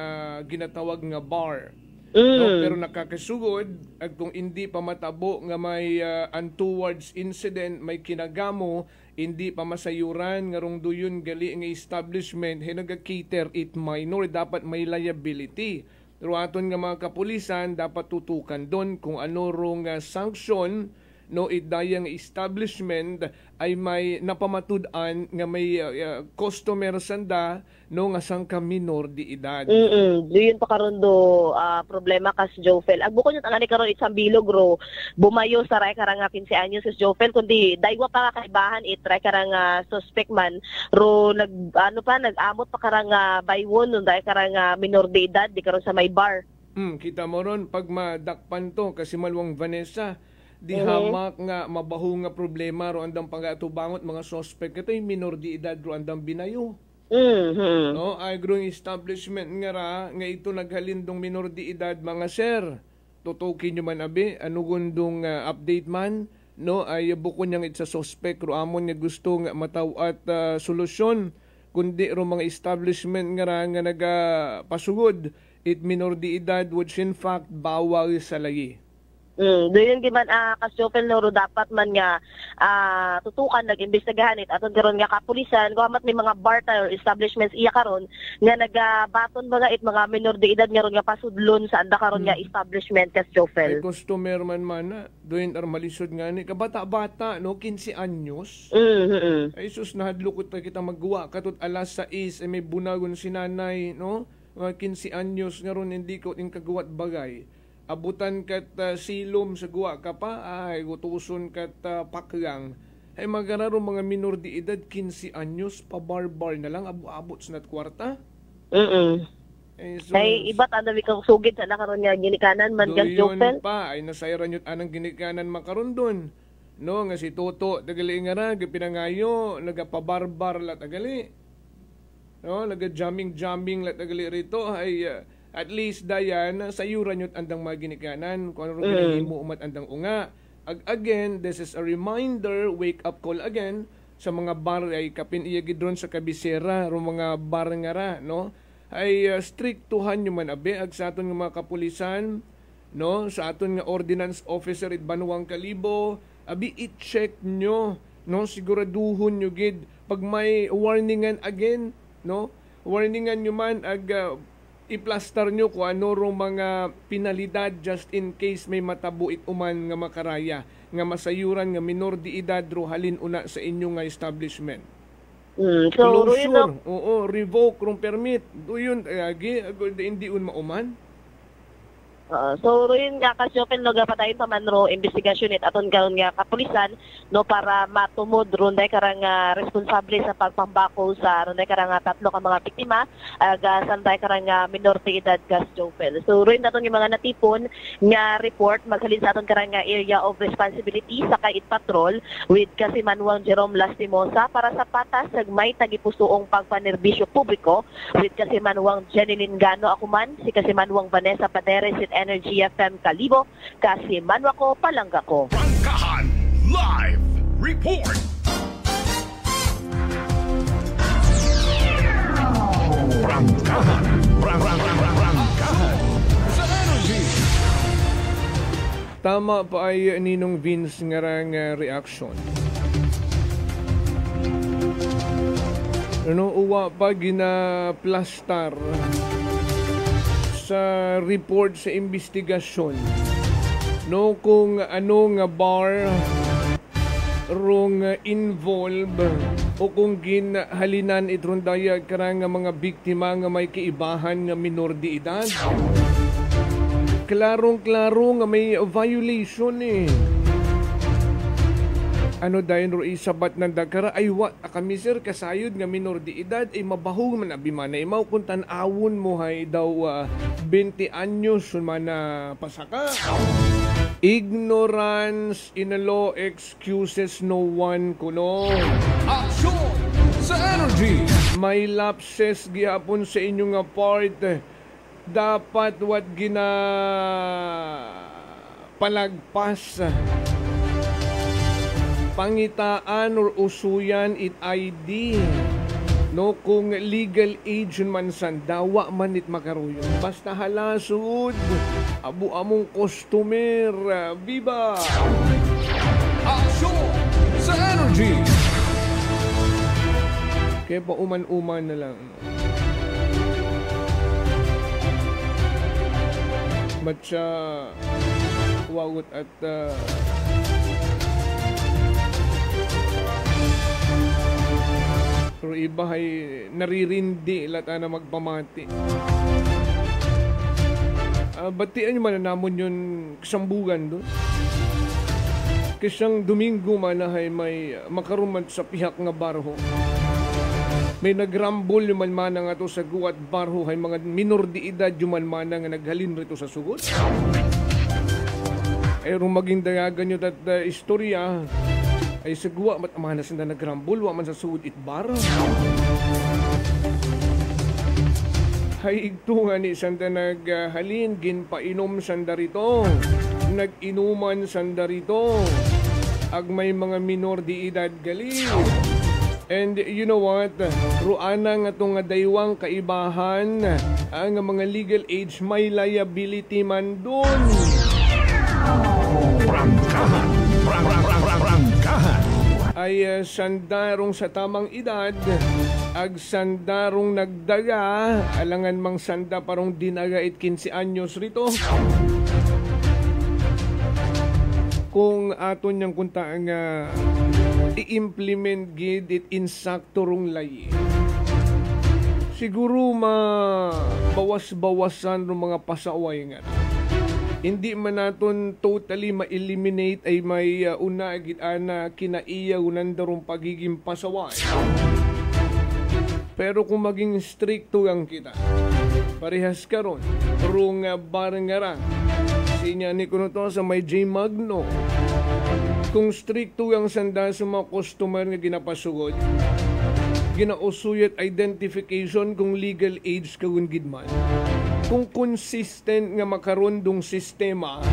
ginatawag nga bar. No, pero nakakasugod ag kung hindi pa matabo nga may untowards incident may kinagamo hindi pa masayuran nga rong duyon gali nga establishment hay naga-cater it minor dapat may liability. Pero aton nga mga kapulisan dapat tutukan don kung ano rong sanction no idayang establishment ay may napamatud-an nga may customer sanda no nga sang ka minor di edad. Diyon pa karon do problema kas Jofel. Agbuko nyo tangani karon isang bilog ro bumayo sa ray karang 15 anyos sa Jofel kundi daywa pa kaibahan it ray karang suspect man ro nag-amot pa karang baywon no day karang minor de edad di karon sa may bar. Kita mo ron pag madakpan to kasi malwang Vanessa di hamak nga mabaho nga problema ro andang pangatubangot mga suspect ito yung minor di edad ro andang binayo. No, ay growing establishment nga ra nga ito naghalindong minor di edad mga sir. Tutukin nyo man abi ano gundong update man no ay buko niyang it sa suspect ro amon nga gusto nga matawat solusyon kundi ro mga establishment nga ra nga nagapasugod it minor di edad which in fact bawal sa layi. Doon giman kas Jofel no dapat man nga tutukan nag-imbestigahan it aton karon nga kapulisan kuhamat may mga bar or establishments iya karon nga nagabaton mga mga minor de edad nga ron nga pasudlon sa anda karon nga establishment kas Jofel. Ay customer man doon malisod nga ni kabata-bata no 15 anyos. Ay sus nahadlokot pa kita magguwa katud alas 6 ay may bunagon si nanay no mga 15 anyos nga ron hindi ko ting kagawa't bagay. Abutan kat silom sa guwa ka pa, ay gutuson kat paklang. Ay maganaro mga minor di edad, 15 anyos, pabarbar na lang, abot sa kwarta. Ay, iba't ang dami kang sugid sa nakaroon nga ginikanan man gas Jopel. Pa, ay nasayran yun anang ginikanan makaroon dun. No, nga si Toto, tagali nga ra, pinangayo, nagapabarbar la tagali. No, naga-jamming la tagali rito, ay at least dayan, sayuran yun andang mga ginikanan, kung ano rin mo umat andang unga. Again, this is a reminder, wake up call again, sa mga bar ay kapin iyagidron sa kabisera, mga bar nga ra, no? Ay strictuhan nyo man abe ag sa aton nga mga kapulisan, no, sa aton nga ordinance officer it Banuang Kalibo, abi i-check nyo, no, siguraduhon nyo gid pag may warningan again, no, warningan nyo man ag i-plaster nyo kung ano rong mga penalidad just in case may matabuit uman nga makaraya nga masayuran nga minor di edad ro halin una sa inyo nga establishment. So, closure, revoke rong permit. Doon, hindi un mauman. So, rin nga kasyopin, no, gapatayin pa man ro, investigasyon it aton karon nga kapulisan, no, para matumod ron day karang responsable sa pagpambako sa ron day karang 3 ka mga biktima, santay karang minor de edad gas Jopel. So, rin aton yung mga natipon nga report, maghalin sa aton karang area of responsibility sa Kait Patrol with kasi Manuang Jerome Lastimosa para sa patas may tagipusoong pagpanerbisyo publiko with kasi Manuang Jeneline Gano Akuman, si kasi Manuang Vanessa Paderes at Energy FM Kalibo, kasi manwa ko, palangga ko. Prangkahan Live Report! Prangkahan sa Energy! Tama pa ay Ninong Vince ngarang reaction. Ano, uwa pa gina-plastar sa report sa investigasyon, no, kung ano nga bar rong involve o kung ginhalinan itron daya karang mga biktima nga may kaibahan nga minor de edad. Klarong-klaro nga may violation Ano dahil ro isabat ng dagkara ay wat kami sir kasayod nga minor de edad ay mabahog man abimana imaw kung tan-awon mo hay daw 20 anyos man na pasaka. Ignorance in a law excuses no one kuno. Action sa Energy! May lapses gihapon sa inyo nga part. Dapat wat gina palagpas pangitaan or usuyan it ID, no, kung legal age man sandawa man it makaroyon basta halasud abu among customer. Viva Action sa Energy! kaya pa uman-uman na lang matcha wagot at pero iba ay naririndi lata na magpamati. Batian nyo man namon yun kasambugan doon. Kisang Domingo man ay may makaruman sa pihak nga barho. May nagrambol yung manmana nga to sa guwat barho ay mga minor de edad yung manmana nga naghalin rito sa sugod. Ay rung maging dayagan nyo dat istorya ay sagwa matamanas na nagrambol wa man sa suod itbar. Hay igto nga ni sanda naghalin ginpainom sanda rito, nag-inuman sanda rito ag may mga minor de edad gali. And you know what, ruana nga itong daywang kaibahan ang mga legal age may liability man dun. Ay sandarong sa tamang edad ag sandarong nagdaga alangan mang sanda parong dinaga it 15 anyos rito. Kung aton niyang kunta nga i-implement gid it insakto rong lay, siguro bawas-bawasan ng mga pasaway nga. Hindi man naton totally ma-eliminate ay may una agit ana kinaiyaw nandarong pagiging pasaway. Pero kung maging stricto ang kita, parehas karon rung barangara sinya ni kuno to sa may J Magno. Kung stricto ang sanda sa mga customer nga ginapasugod, ginausuyat identification kung legal age kagud gidman. Kung consistent nga makaron dong sistema,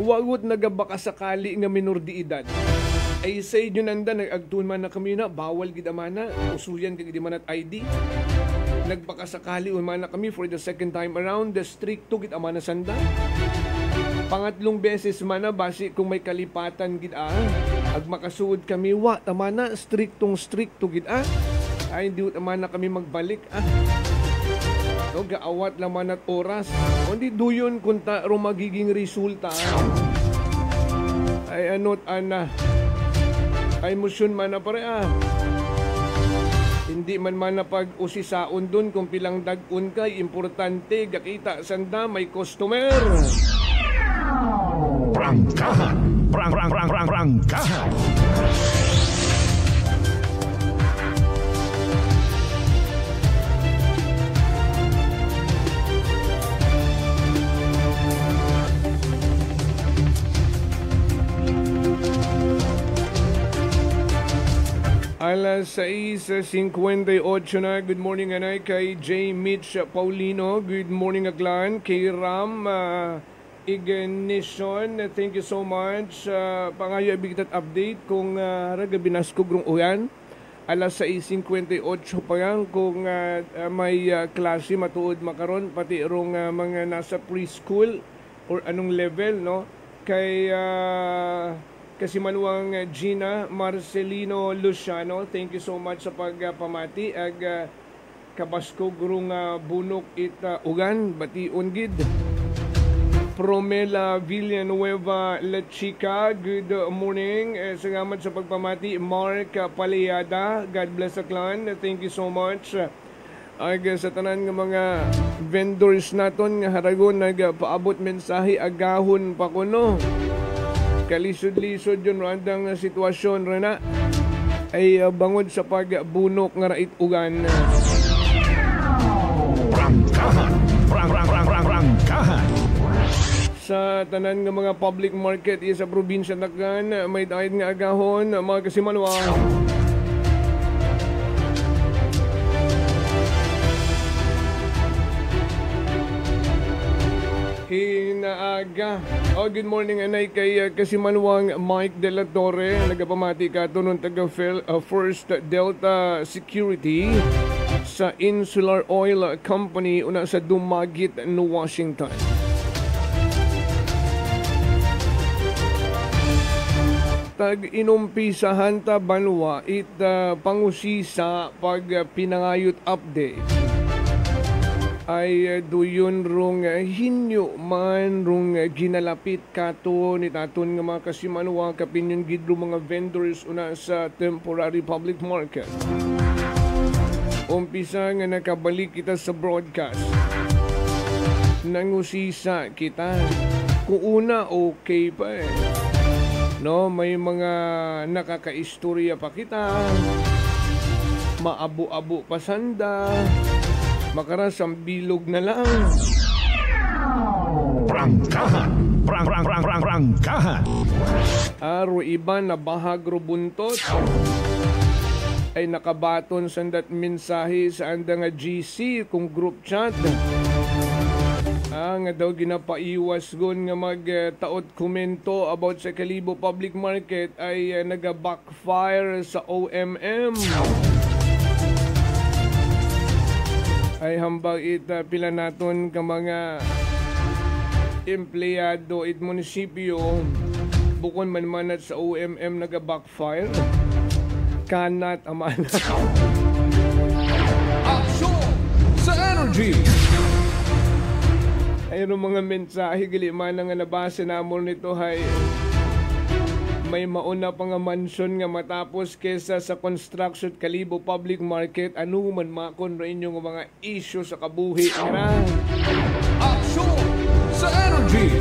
wagot nagabaka sakali nga minor de edad. Ay sa inyo nanda, nag-agtun man na kami na, bawal gid amana, usuyan kag di man at ID. Nagpakasakali man na kami for the second time around, the stricto gid amana sanda. Pangatlong beses man na, basi kung may kalipatan gid ag makasuod kami, wa, amana, stricto gid ay hindi amana kami magbalik no, gaawat laman at oras. Hindi duyon kung ro magiging resulta. Ay anot ana. Ay musyon man na pare Hindi man na pag-usisaon dun kung pilang dag-un kay. Importante, gakita sanda may customer. Prangkahan. Prangkahan. Alas 6:58 na. Good morning anay kay J. Mitch Paulino. Good morning aglan. Kay Ram Ignition. Thank you so much. Pangayo ibigitat update kung ragabiнаскog rung uyan. Alas 6:58 pa yan kung may klase matuod makaron pati rung mga nasa preschool or anong level no. Kay kasi manuang Gina Marcelino Luciano, thank you so much sa pagpamati ag kabasko grung bunok it ugan bation gid. Promela Villanueva La Chica, good morning. Salamat sa pagpamati. Mark Paliada, God bless the clan, thank you so much. Ag sa tanan nga mga vendors naton nga haragon nagpaabot mensahe agahon pa kuno. Kalisod-lisod yun randang sitwasyon rana ay bangod sa pagbunok nga rait ugan. Prangkahan. Sa tanan nga mga public market sa probinsya Tacloban may dahil nga agahon mga kasimanwa. Hinaaga. Good morning anay kay kasimanwang Mike De La Torre. Nagapamati ka ito nung taga First Delta Security sa Insular Oil Company una sa Dumagit, Washington. Tag-inumpisahan ta banwa it pangusisa pag pinangayot update. Ay duyon rung hinyo man rung ginalapit kato ni taton nga mga kasimanwa kapinyon gidro mga vendors una sa temporary public market. Umpisa nga nakabalik kita sa broadcast. Nangusisa kita. Kung una okay pa no, may mga nakakaistorya pa kita. Maabu-abu pa sanda. Makarasang bilog na lang. Prangkahan. Aro iba na bahagro buntot ay nakabaton sandat mensahe sa anda nga GC kung group chat. Nga daw ginapaiwas gon nga magtaot komento about sa Kalibo Public Market ay naga-backfire sa OMM. Ay hambang pila naton ka mga empleyado it munisipyo bukon manmanat sa OMM naga-backfire kanat amana. Action sa energy. Ayun mga mensahe gali man nga nabasa namon nito hay may mauna pa nga mansion nga matapos kesa sa construction Kalibo Public Market ano man makon ra inyong mga issue sa kabuhi na. Action sa energy.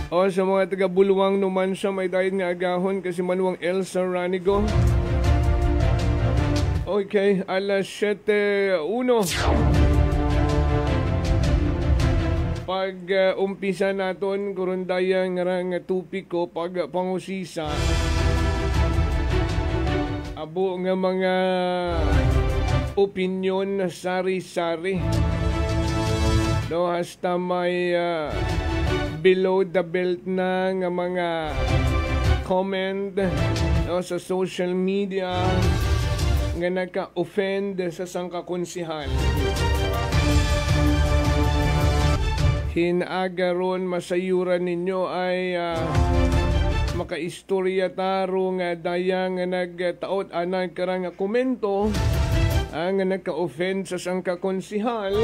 O sa mga taga-Bulwang naman siya may dahil nga agahon kasi manuang Elsa Ranigo. Okay, alas 7:01. Pag umpisa naton kurundayang nga tupiko pag pangusisa. Abo nga mga opinion na sari-sari. No, hasta may below the belt na nga mga comment no, sa social media nga naka-offend sa sangkakonsihan. Hinagaron masayuran ninyo ay makaistorya taro nga dayang nga nagtaot anang karang komento ang naka-offend sa sangkakonsihal.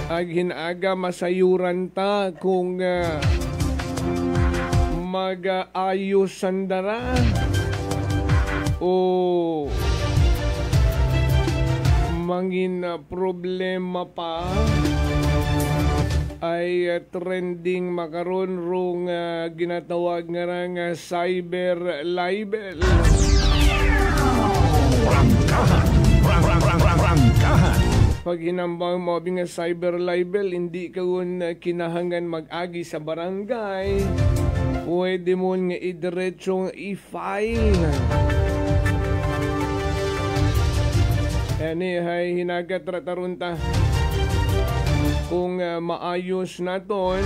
Ag hinaga masayuran ta kung mag-ayos sandara o mangin problema pa ay trending makaron rong ginatawag nga cyber libel. Prangkahan. Pag hinambang mo nga cyber libel, hindi ka kinahangan mag-agi sa barangay. Pwede mo nga idiretsong i-file. Hay hinagat ratarunta. Kung maayos naton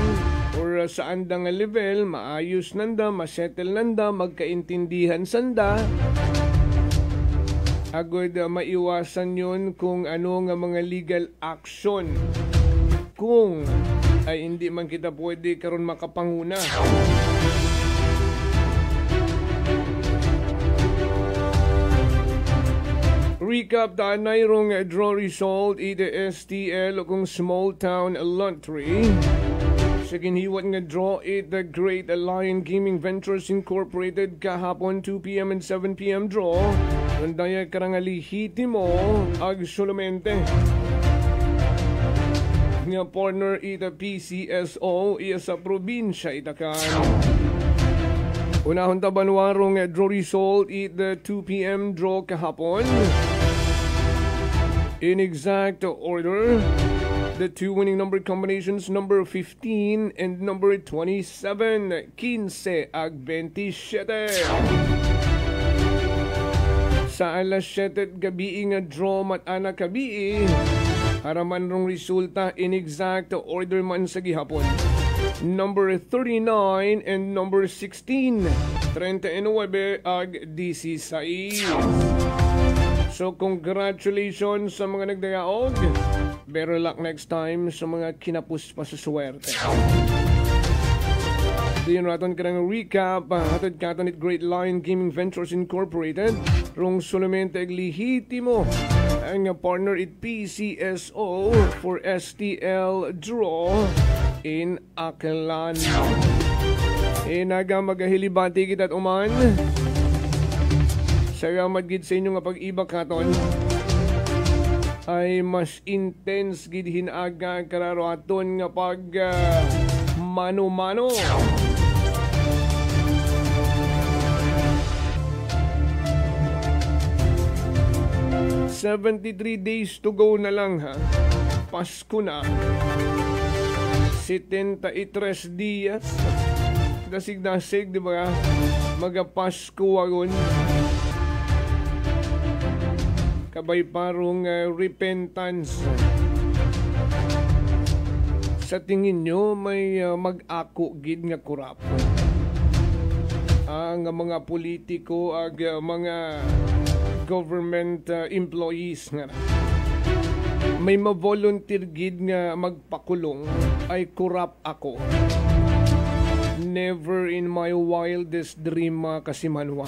or saan da nga level, maayos nanda, masettle nanda, magkaintindihan sanda. Agad maiwasan yun kung ano nga mga legal action kung ay hindi man kita pwede karon makapanguna. Recap tanay rong draw result ita STL kung Small Town Lottery. Sa ginhiwat nga draw it the Great Lion Gaming Ventures Incorporated kahapon 2 p.m. and 7 p.m. draw. Daya karangalihitimo ag solamente. Nga partner ita PCSO iya sa probinsya itakan. Unahon tabanwarong draw result ita 2 p.m. draw kahapon. In exact order, the two winning number combinations number 15 and number 27, 15 ag 27. Sa alas 7 gabi nga draw matana kabi haraman rong resulta in exact order man sa gihapon. Number 39 and number 16, 39 ag 16. So congratulations sa mga nagdayaog. Better luck next time sa mga kinapus pa sa swerte. Diyan natin ka ng recap. Hatod katon it Great Lion Gaming Ventures Incorporated. Rong solamente aglihitimo ang partner it PCSO for STL draw in Aklan. Naga magahilibati kita't uman. Salamat gid sa inyo nga pag-iba katon. Ay mas intense gid hinaga kararo aton nga pag mano-mano. $73 days to go na lang ha. Pasko na. 73 dias. Dasig-dasig, di ba? Magapasko wagon. Kabay parong repentance. Sa tingin nyo, may mag-ako gid nga kurap. Ang mga politiko ag mga government employees nga may ma-volunteer gid nga magpakulong ay kurap ako. Never in my wildest dream kasimanwa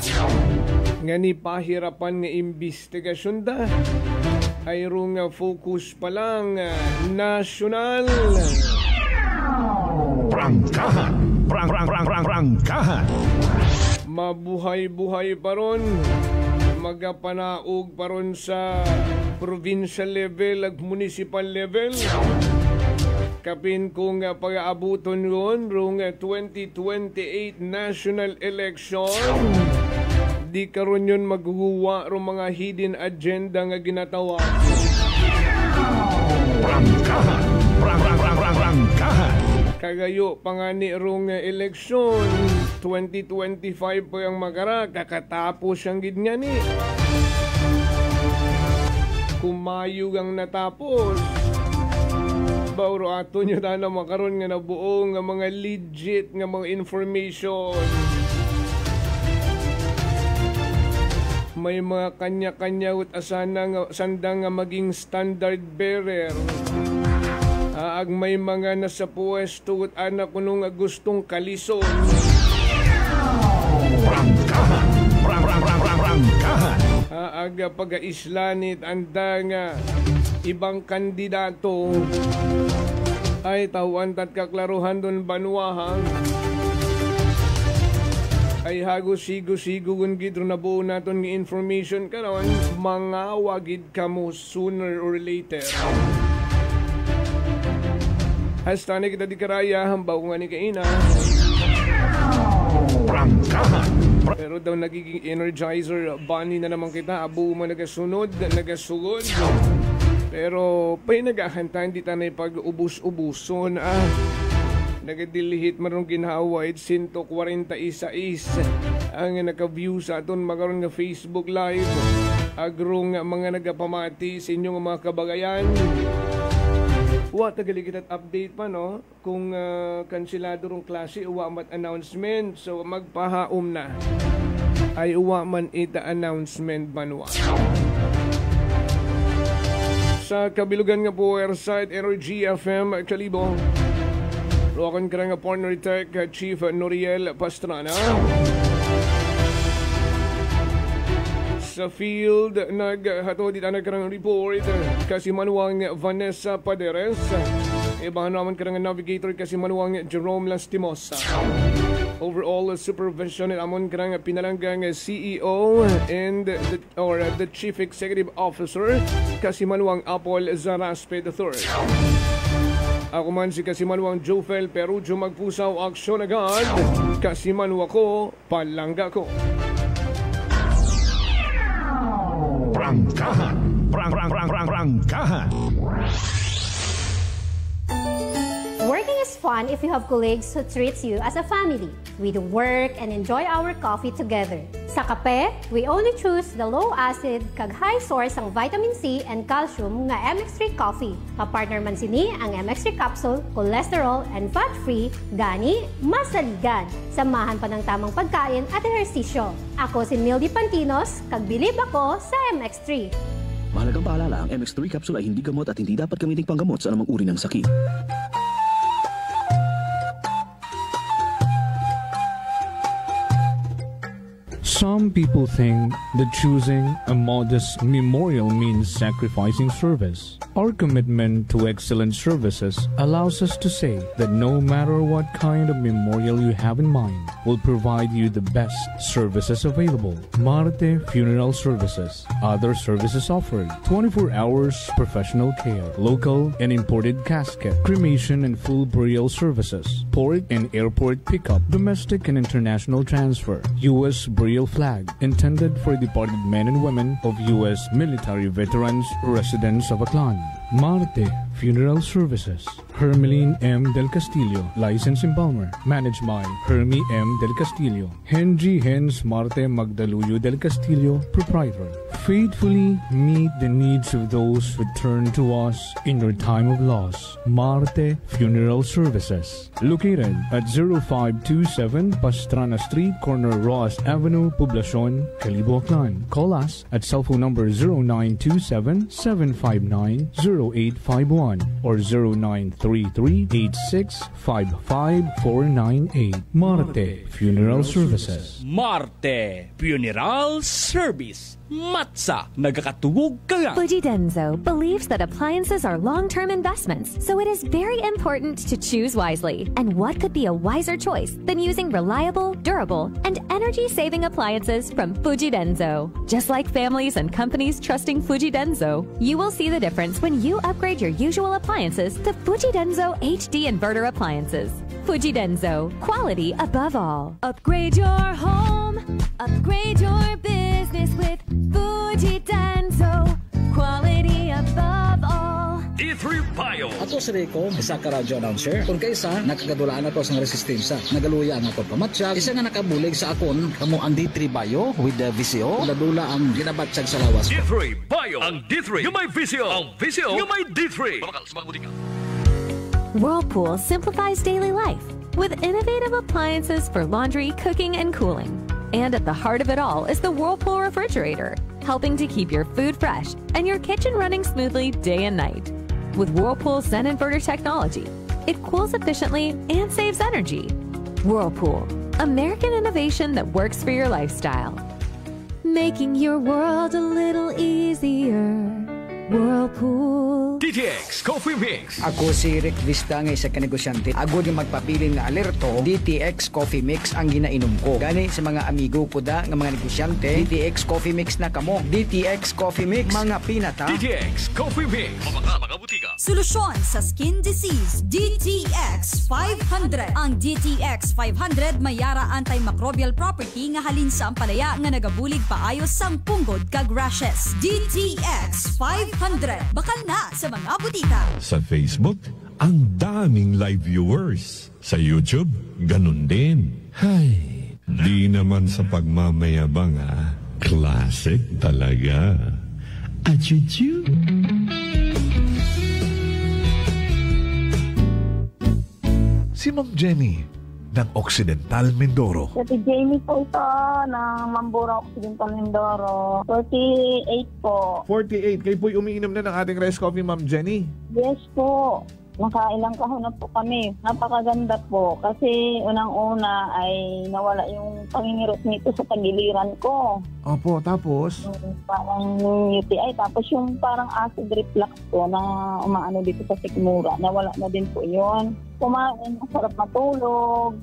nga ni pahirapan nga investigasyon da ay rong focus pa lang national. Prangkahan. Mabuhay-buhay pa ron. Magapanaog pa ron sa provincial level ag municipal level. Kapin kung pag-aabuton ron rong 2028 national election. Di karon yun maghuwa ro mga hidden agenda nga ginatawa. Kagayo pangani rong eleksyon 2025 po yung magara, kakatapos siyang gid nga ni. Kumayog ang natapos. Bauro ato nyo na makaroon nga nabuong nga mga legit nga mga information. May mga kanya-kanya ut asana sandang nga maging standard bearer. Ag may mga nasa puwesto at anak ko nung gustong kalison. Ag pag-aislanit anda nga ibang kandidato ay tawan tat kaklaruhan doon banwahang ay hagos-sigo-sigo gidro na buo naton ng information karon mga wagid kamo sooner or later. Hasta na kita di karaya, hambaw nga ni kaina. Pero daw nagiging energizer bunny na naman kita. Abo mo nagasugod. Pero pa'y nagahantaan di tanay pag-ubus-ubuson. Nagadilihit marong ginhawad 146 ang naka-view sa aton magaron nga Facebook Live. Agrong mga nagapamati sa inyong mga kabagayan. Tagaligid at update pa no kung kansilado rong klase uwa mat announcement, so magpahaom na ay uwa man ita announcement banwa. Sa kabilugan nga po website Energy FM Kalibo rokan ka nga partner tech Chief Noriel Pastrana. Sa field, naghatod dito na karang report kasi manuwang Vanessa Paderes. Ibahan naman karang navigator kasi manuwang Jerome Lastimosa. Overall supervision amon karang pinalanggang CEO and the Chief Executive Officer kasi manuwang Apple Zaraspe III. Ako man si kasi manuwang Jofel Perujo magpusaw aksyon agad kasi manuwa ko palangga ko. Prangkahan. Working is fun if you have colleagues who treats you as a family. We do work and enjoy our coffee together. Sa kape, we only choose the low-acid kag high source ang vitamin C and calcium nga MX3 coffee. Kapartner man sini ang MX3 capsule, cholesterol and fat-free, gani masaligan. Samahan pa ng tamang pagkain at ehersisyo. Ako si Mildy Pantinos, kag bilib ako sa MX3. Mahalagang paalala, ang MX3 capsule ay hindi gamot at hindi dapat gamitin panggamot sa anumang uri ng sakit. Some people think that choosing a modest memorial means sacrificing service. Our commitment to excellent services allows us to say that no matter what kind of memorial you have in mind, we'll provide you the best services available. Marte Funeral Services. Other services offered: 24 hours professional care, local and imported casket, cremation and full burial services, port and airport pickup, domestic and international transfer, U.S. burial flag, intended for departed men and women of U.S. military veterans residents of Aklan. Marte Funeral Services. Hermeline M. Del Castillo, License in Palmer. Managed by Hermie M. Del Castillo. Henry Hens Marte Magdaluyo Del Castillo, Proprietor. Faithfully meet the needs of those who turn to us in your time of loss. Marte Funeral Services. Located at 0527 Pastrana Street, corner Ross Avenue, Poblacion, Calibo, Aklan. Call us at cell phone number 0927-759-0851 or 0933-8655-498. Marte Funeral Services. Marte Funeral Service. matsa, nagakatugog ka nga. Fujidenzo believes that appliances are long-term investments, so it is very important to choose wisely. And what could be a wiser choice than using reliable, durable, and energy-saving appliances from Fujidenzo? Just like families and companies trusting Fujidenzo, you will see the difference when you upgrade your usual appliances to Fujidenzo HD inverter appliances. Fujidenzo, quality above all. Upgrade your home, upgrade your business with Fujidenzo, quality above all. D3 Bio. Ato si Rico, isa ka radio announcer. Kung kaysa, nakagadulaan ako sa resistensya. Nagaluya ang ako pamatsyag. Isa nga nakabulig sa akon, kamo ang D3 Bio with the VCO. Dadula ang ginabatsyag sa lawas. D3 Bio. Ang D3, yung may VCO. Ang VCO, yung may D3. Whirlpool simplifies daily life with innovative appliances for laundry, cooking, and cooling. And at the heart of it all is the Whirlpool refrigerator, helping to keep your food fresh and your kitchen running smoothly day and night. With Whirlpool Zen Inverter technology, it cools efficiently and saves energy. Whirlpool, American innovation that works for your lifestyle. Making your world a little easier. Whirlpool. DTX Coffee Mix. Ako si Rick Vista nga isa ka negosyante. Agod yung magpabilin nga alerto, DTX Coffee Mix ang ginainom ko. Gani sa mga amigo po da nga mga negosyante, DTX Coffee Mix na kamo. DTX Coffee Mix, mga pinata. DTX Coffee Mix. Mga butika. Solusyon sa skin disease, DTX 500. Ang DTX 500 may yara antimicrobial property nga halin sa ampalaya nga nagabulig paayos sang punggod kag rashes. DTX 500. Bakal na sa mga butika. Sa Facebook, ang daming live viewers. Sa YouTube, ganun din. Hay, di naman sa pagmamayabang ah. Classic talaga. Achuchu. Si Ma'am Jenny ng Occidental Mindoro. Si Jamie po ito ng Mambura Occidental Mindoro. 48 po. 48. Kayo po'y umiinom na ng ating rice coffee, Ma'am Jenny? Yes po. Nakailang kahon na po kami. Napakaganda po. Kasi unang-una ay nawala yung pangingirot nito sa tagiliran ko. Opo, tapos? Parang UTI. Tapos yung parang acid reflux po na umaano dito sa sikmura. Nawala na din po yun. Kumain, masarap matulog.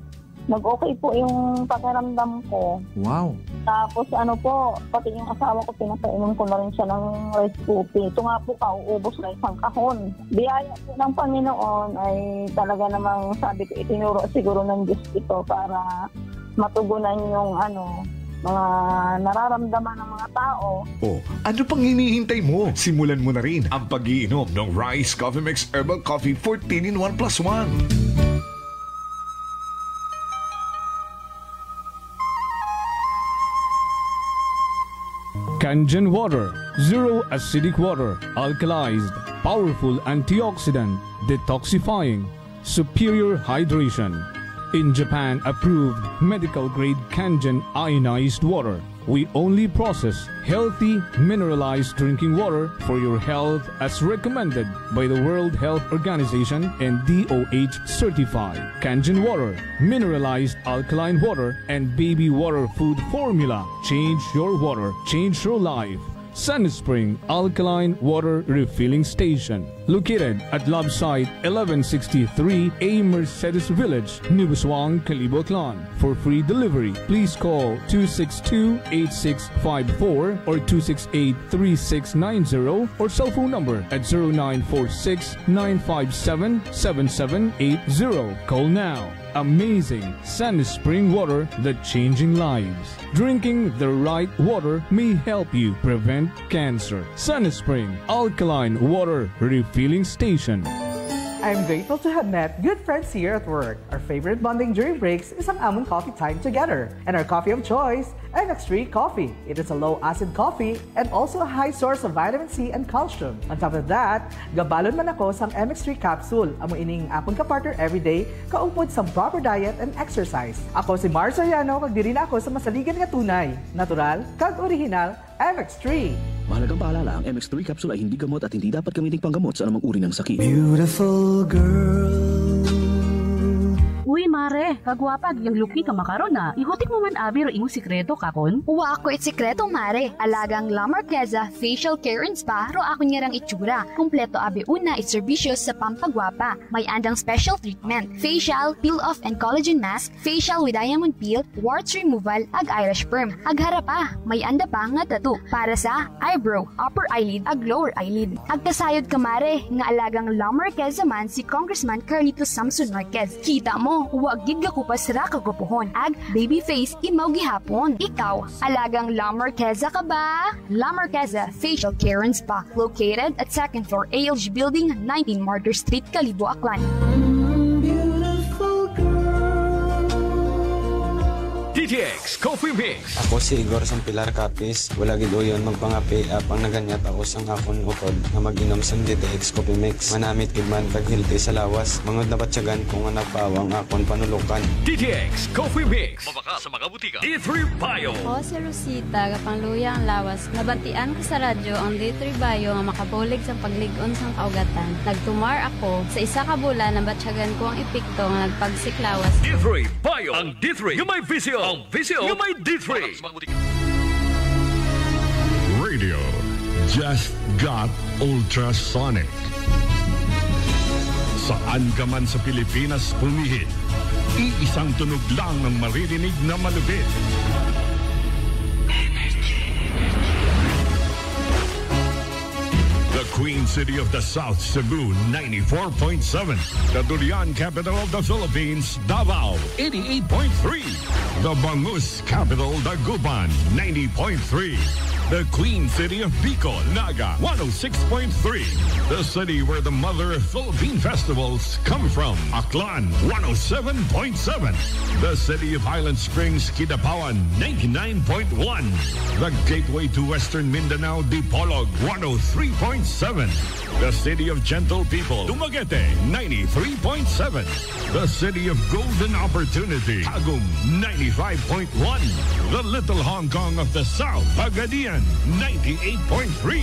Nag-okay po yung pakiramdam ko. Wow. Tapos ano po, pati yung asawa ko, pinapainom ko na rin siya ng rice coffee. Ito nga po, kauubos na isang kahon. Biyaya po ng Panginoon ay talaga namang sabi ko, itinuro siguro ng Diyos ito para matugunan yung mga nararamdaman ng mga tao. Oh, ano pang hinihintay mo? Simulan mo na rin ang pag-iinom ng Rice Coffee Mix Herbal Coffee 14 in 1 plus 1. Kangen water, zero acidic water, alkalized, powerful antioxidant, detoxifying, superior hydration. In Japan approved medical grade Kangen ionized water. We only process healthy mineralized drinking water for your health as recommended by the World Health Organization and DOH certified. Kangen water, mineralized alkaline water, and baby water food formula. Change your water, change your life. SunSpring Alkaline Water Refilling Station, located at Love Site 1163 A Mercedes Village, Nubuswang, Kalibo Clan. For free delivery, please call 262-8654 or 268-3690 or cell phone number at 0946-957-7780. Call now. Amazing SunSpring water that's changing lives. Drinking the right water may help you prevent cancer. SunSpring Alkaline Water Refilling Station. I'm grateful to have met good friends here at work. Our favorite bonding during breaks is ang among coffee time together. And our coffee of choice, MX3 Coffee. It is a low-acid coffee and also a high source of vitamin C and calcium. On top of that, gabalon man ako sang MX3 capsule. Amo ining akong kapartner everyday, kaupod sa proper diet and exercise. Ako si Mar Soriano, kag diri na ako sa masaligan nga tunay, natural, kag original, MX3. Mahalagang paalala, ang MX3 capsule ay hindi gamot at hindi dapat gamitin panggamot sa anumang uri ng sakit. Beautiful girl Uy, mare, kagwapag yung luki ka makaron na. Ihutik mo man abi ro imong sikreto kakon. Uwa ako sikreto, mare. Alagang La Marqueza Facial Care and Spa ro ako niyarang itsura. Kumpleto abi una itserbisyo sa pampagwapa. May andang special treatment, facial, peel-off and collagen mask, facial with diamond peel, warts removal, ag eyelash perm. Ag harapa, may anda pa nga tattoo para sa eyebrow, upper eyelid, ag lower eyelid. Ag kasayod ka, mare, nga alagang La Marqueza man si Congressman Carlito Samson Marquez. Kita mo, huwag gid ka kupas ra kagupuhon. Ag baby face imaw gihapon. Ikaw, alagang La Marqueza ka ba? La Marqueza Facial Care and Spa, located at 2nd floor ALG Building, 19 Martyr Street, Kalibo, Aklan. DTX Coffee Mix. Ako si Igor Sampilar Capis. Wala gid uyon magpangapi apang naganyat ako sang akon utod nga mag-inom sang DTX Coffee Mix. Manamit gid man kag healthy sa lawas. Mangod na batsyagan ko nga nagpawang akon panulukan. DTX Coffee Mix. Mabaka sa mga butika. D3 Bio. Ako si Rosita, kapangluya ang lawas. Nabatian ko sa radyo ang D3 Bio nga makabulig sa paglig-on sang kaugatan. Nagtumar ako sa isa ka bulan na batsyagan ko ang epekto nga nagpagsiklawas. D3 Bio. Ang D3 yung may visyo. Ang visyo yung may D3. Radio just got ultrasonic. Saan ka man sa Pilipinas pumihit, iisang tunog lang ang maririnig na malupit. The Queen City of the South, Cebu, 94.7. The Durian capital of the Philippines, Davao, 88.3. The Bangus capital, Dagupan, 90.3. The Queen City of Bicol, Naga, 106.3. The city where the mother of Philippine festivals come from, Aklan, 107.7. The city of Highland Springs, Kidapawan, 99.1. The gateway to Western Mindanao, Dipolog, 103.7. The city of Gentle People, Dumaguete, 93.7. The city of Golden Opportunity, Tagum, 95.1. The Little Hong Kong of the South, Pagadian, 98.3.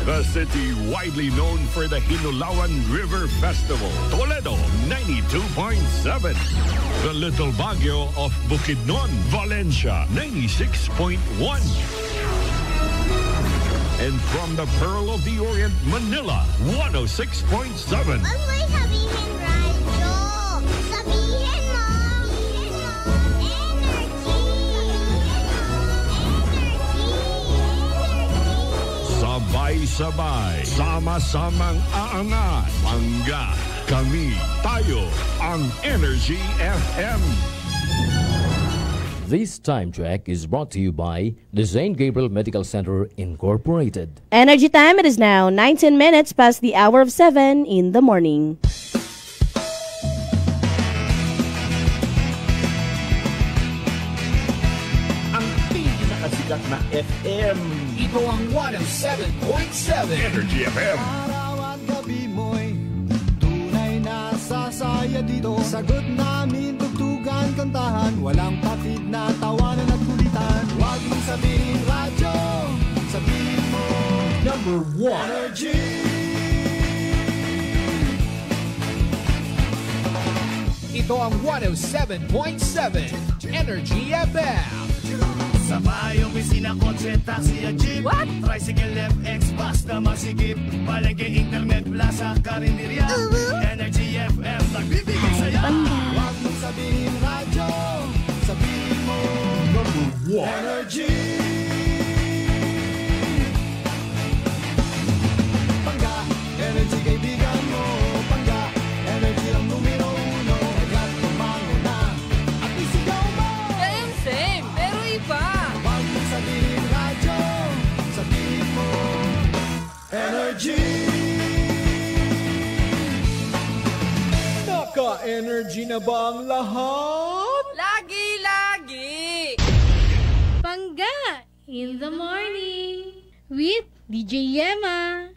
The city widely known for the Hinulawan River Festival, Toledo, 92.7. The Little Baguio of Bukidnon, Valencia, 96.1. And from the Pearl of the Orient, Manila, 106.7. Sabay-sabay, sama-samang aangat, mangga, kami, tayo, ang Energy FM. This time check is brought to you by the St. Gabriel Medical Center Incorporated. Energy time, it is now 19 minutes past the hour of 7 in the morning. Ang pinakasikat na FM. Ito ang 107.7 Energy FM. Araw at gabi mo'y tunay na sasaya dito. Sagot namin, tugtugan, kantahan. Walang patid na tawanan at kulitan. Huwag mong sabihin radyo, sabihin mo Number 1 Energy. Ito ang 107.7 Energy FM. Sa bahay, opisina, kotse, taxi at jeep. What? Tricycle, FX, bus na masigip. Palengke, internet, plaza, karinderya. Energy FM, nagbibigay saya. Huwag mong sabihin radyo, sabihin mo Number 1 Energy. Pangga, energy kaibigan mo. Pangga, energy ang numero 1. Agad tumango na at isigaw mo. Same, pero iba. Huwag mong sabihin radyo, sabihin mo Energy. Naka-energy na ba ang lahat? Lagi-lagi. Pangga in the morning with DJ Yema.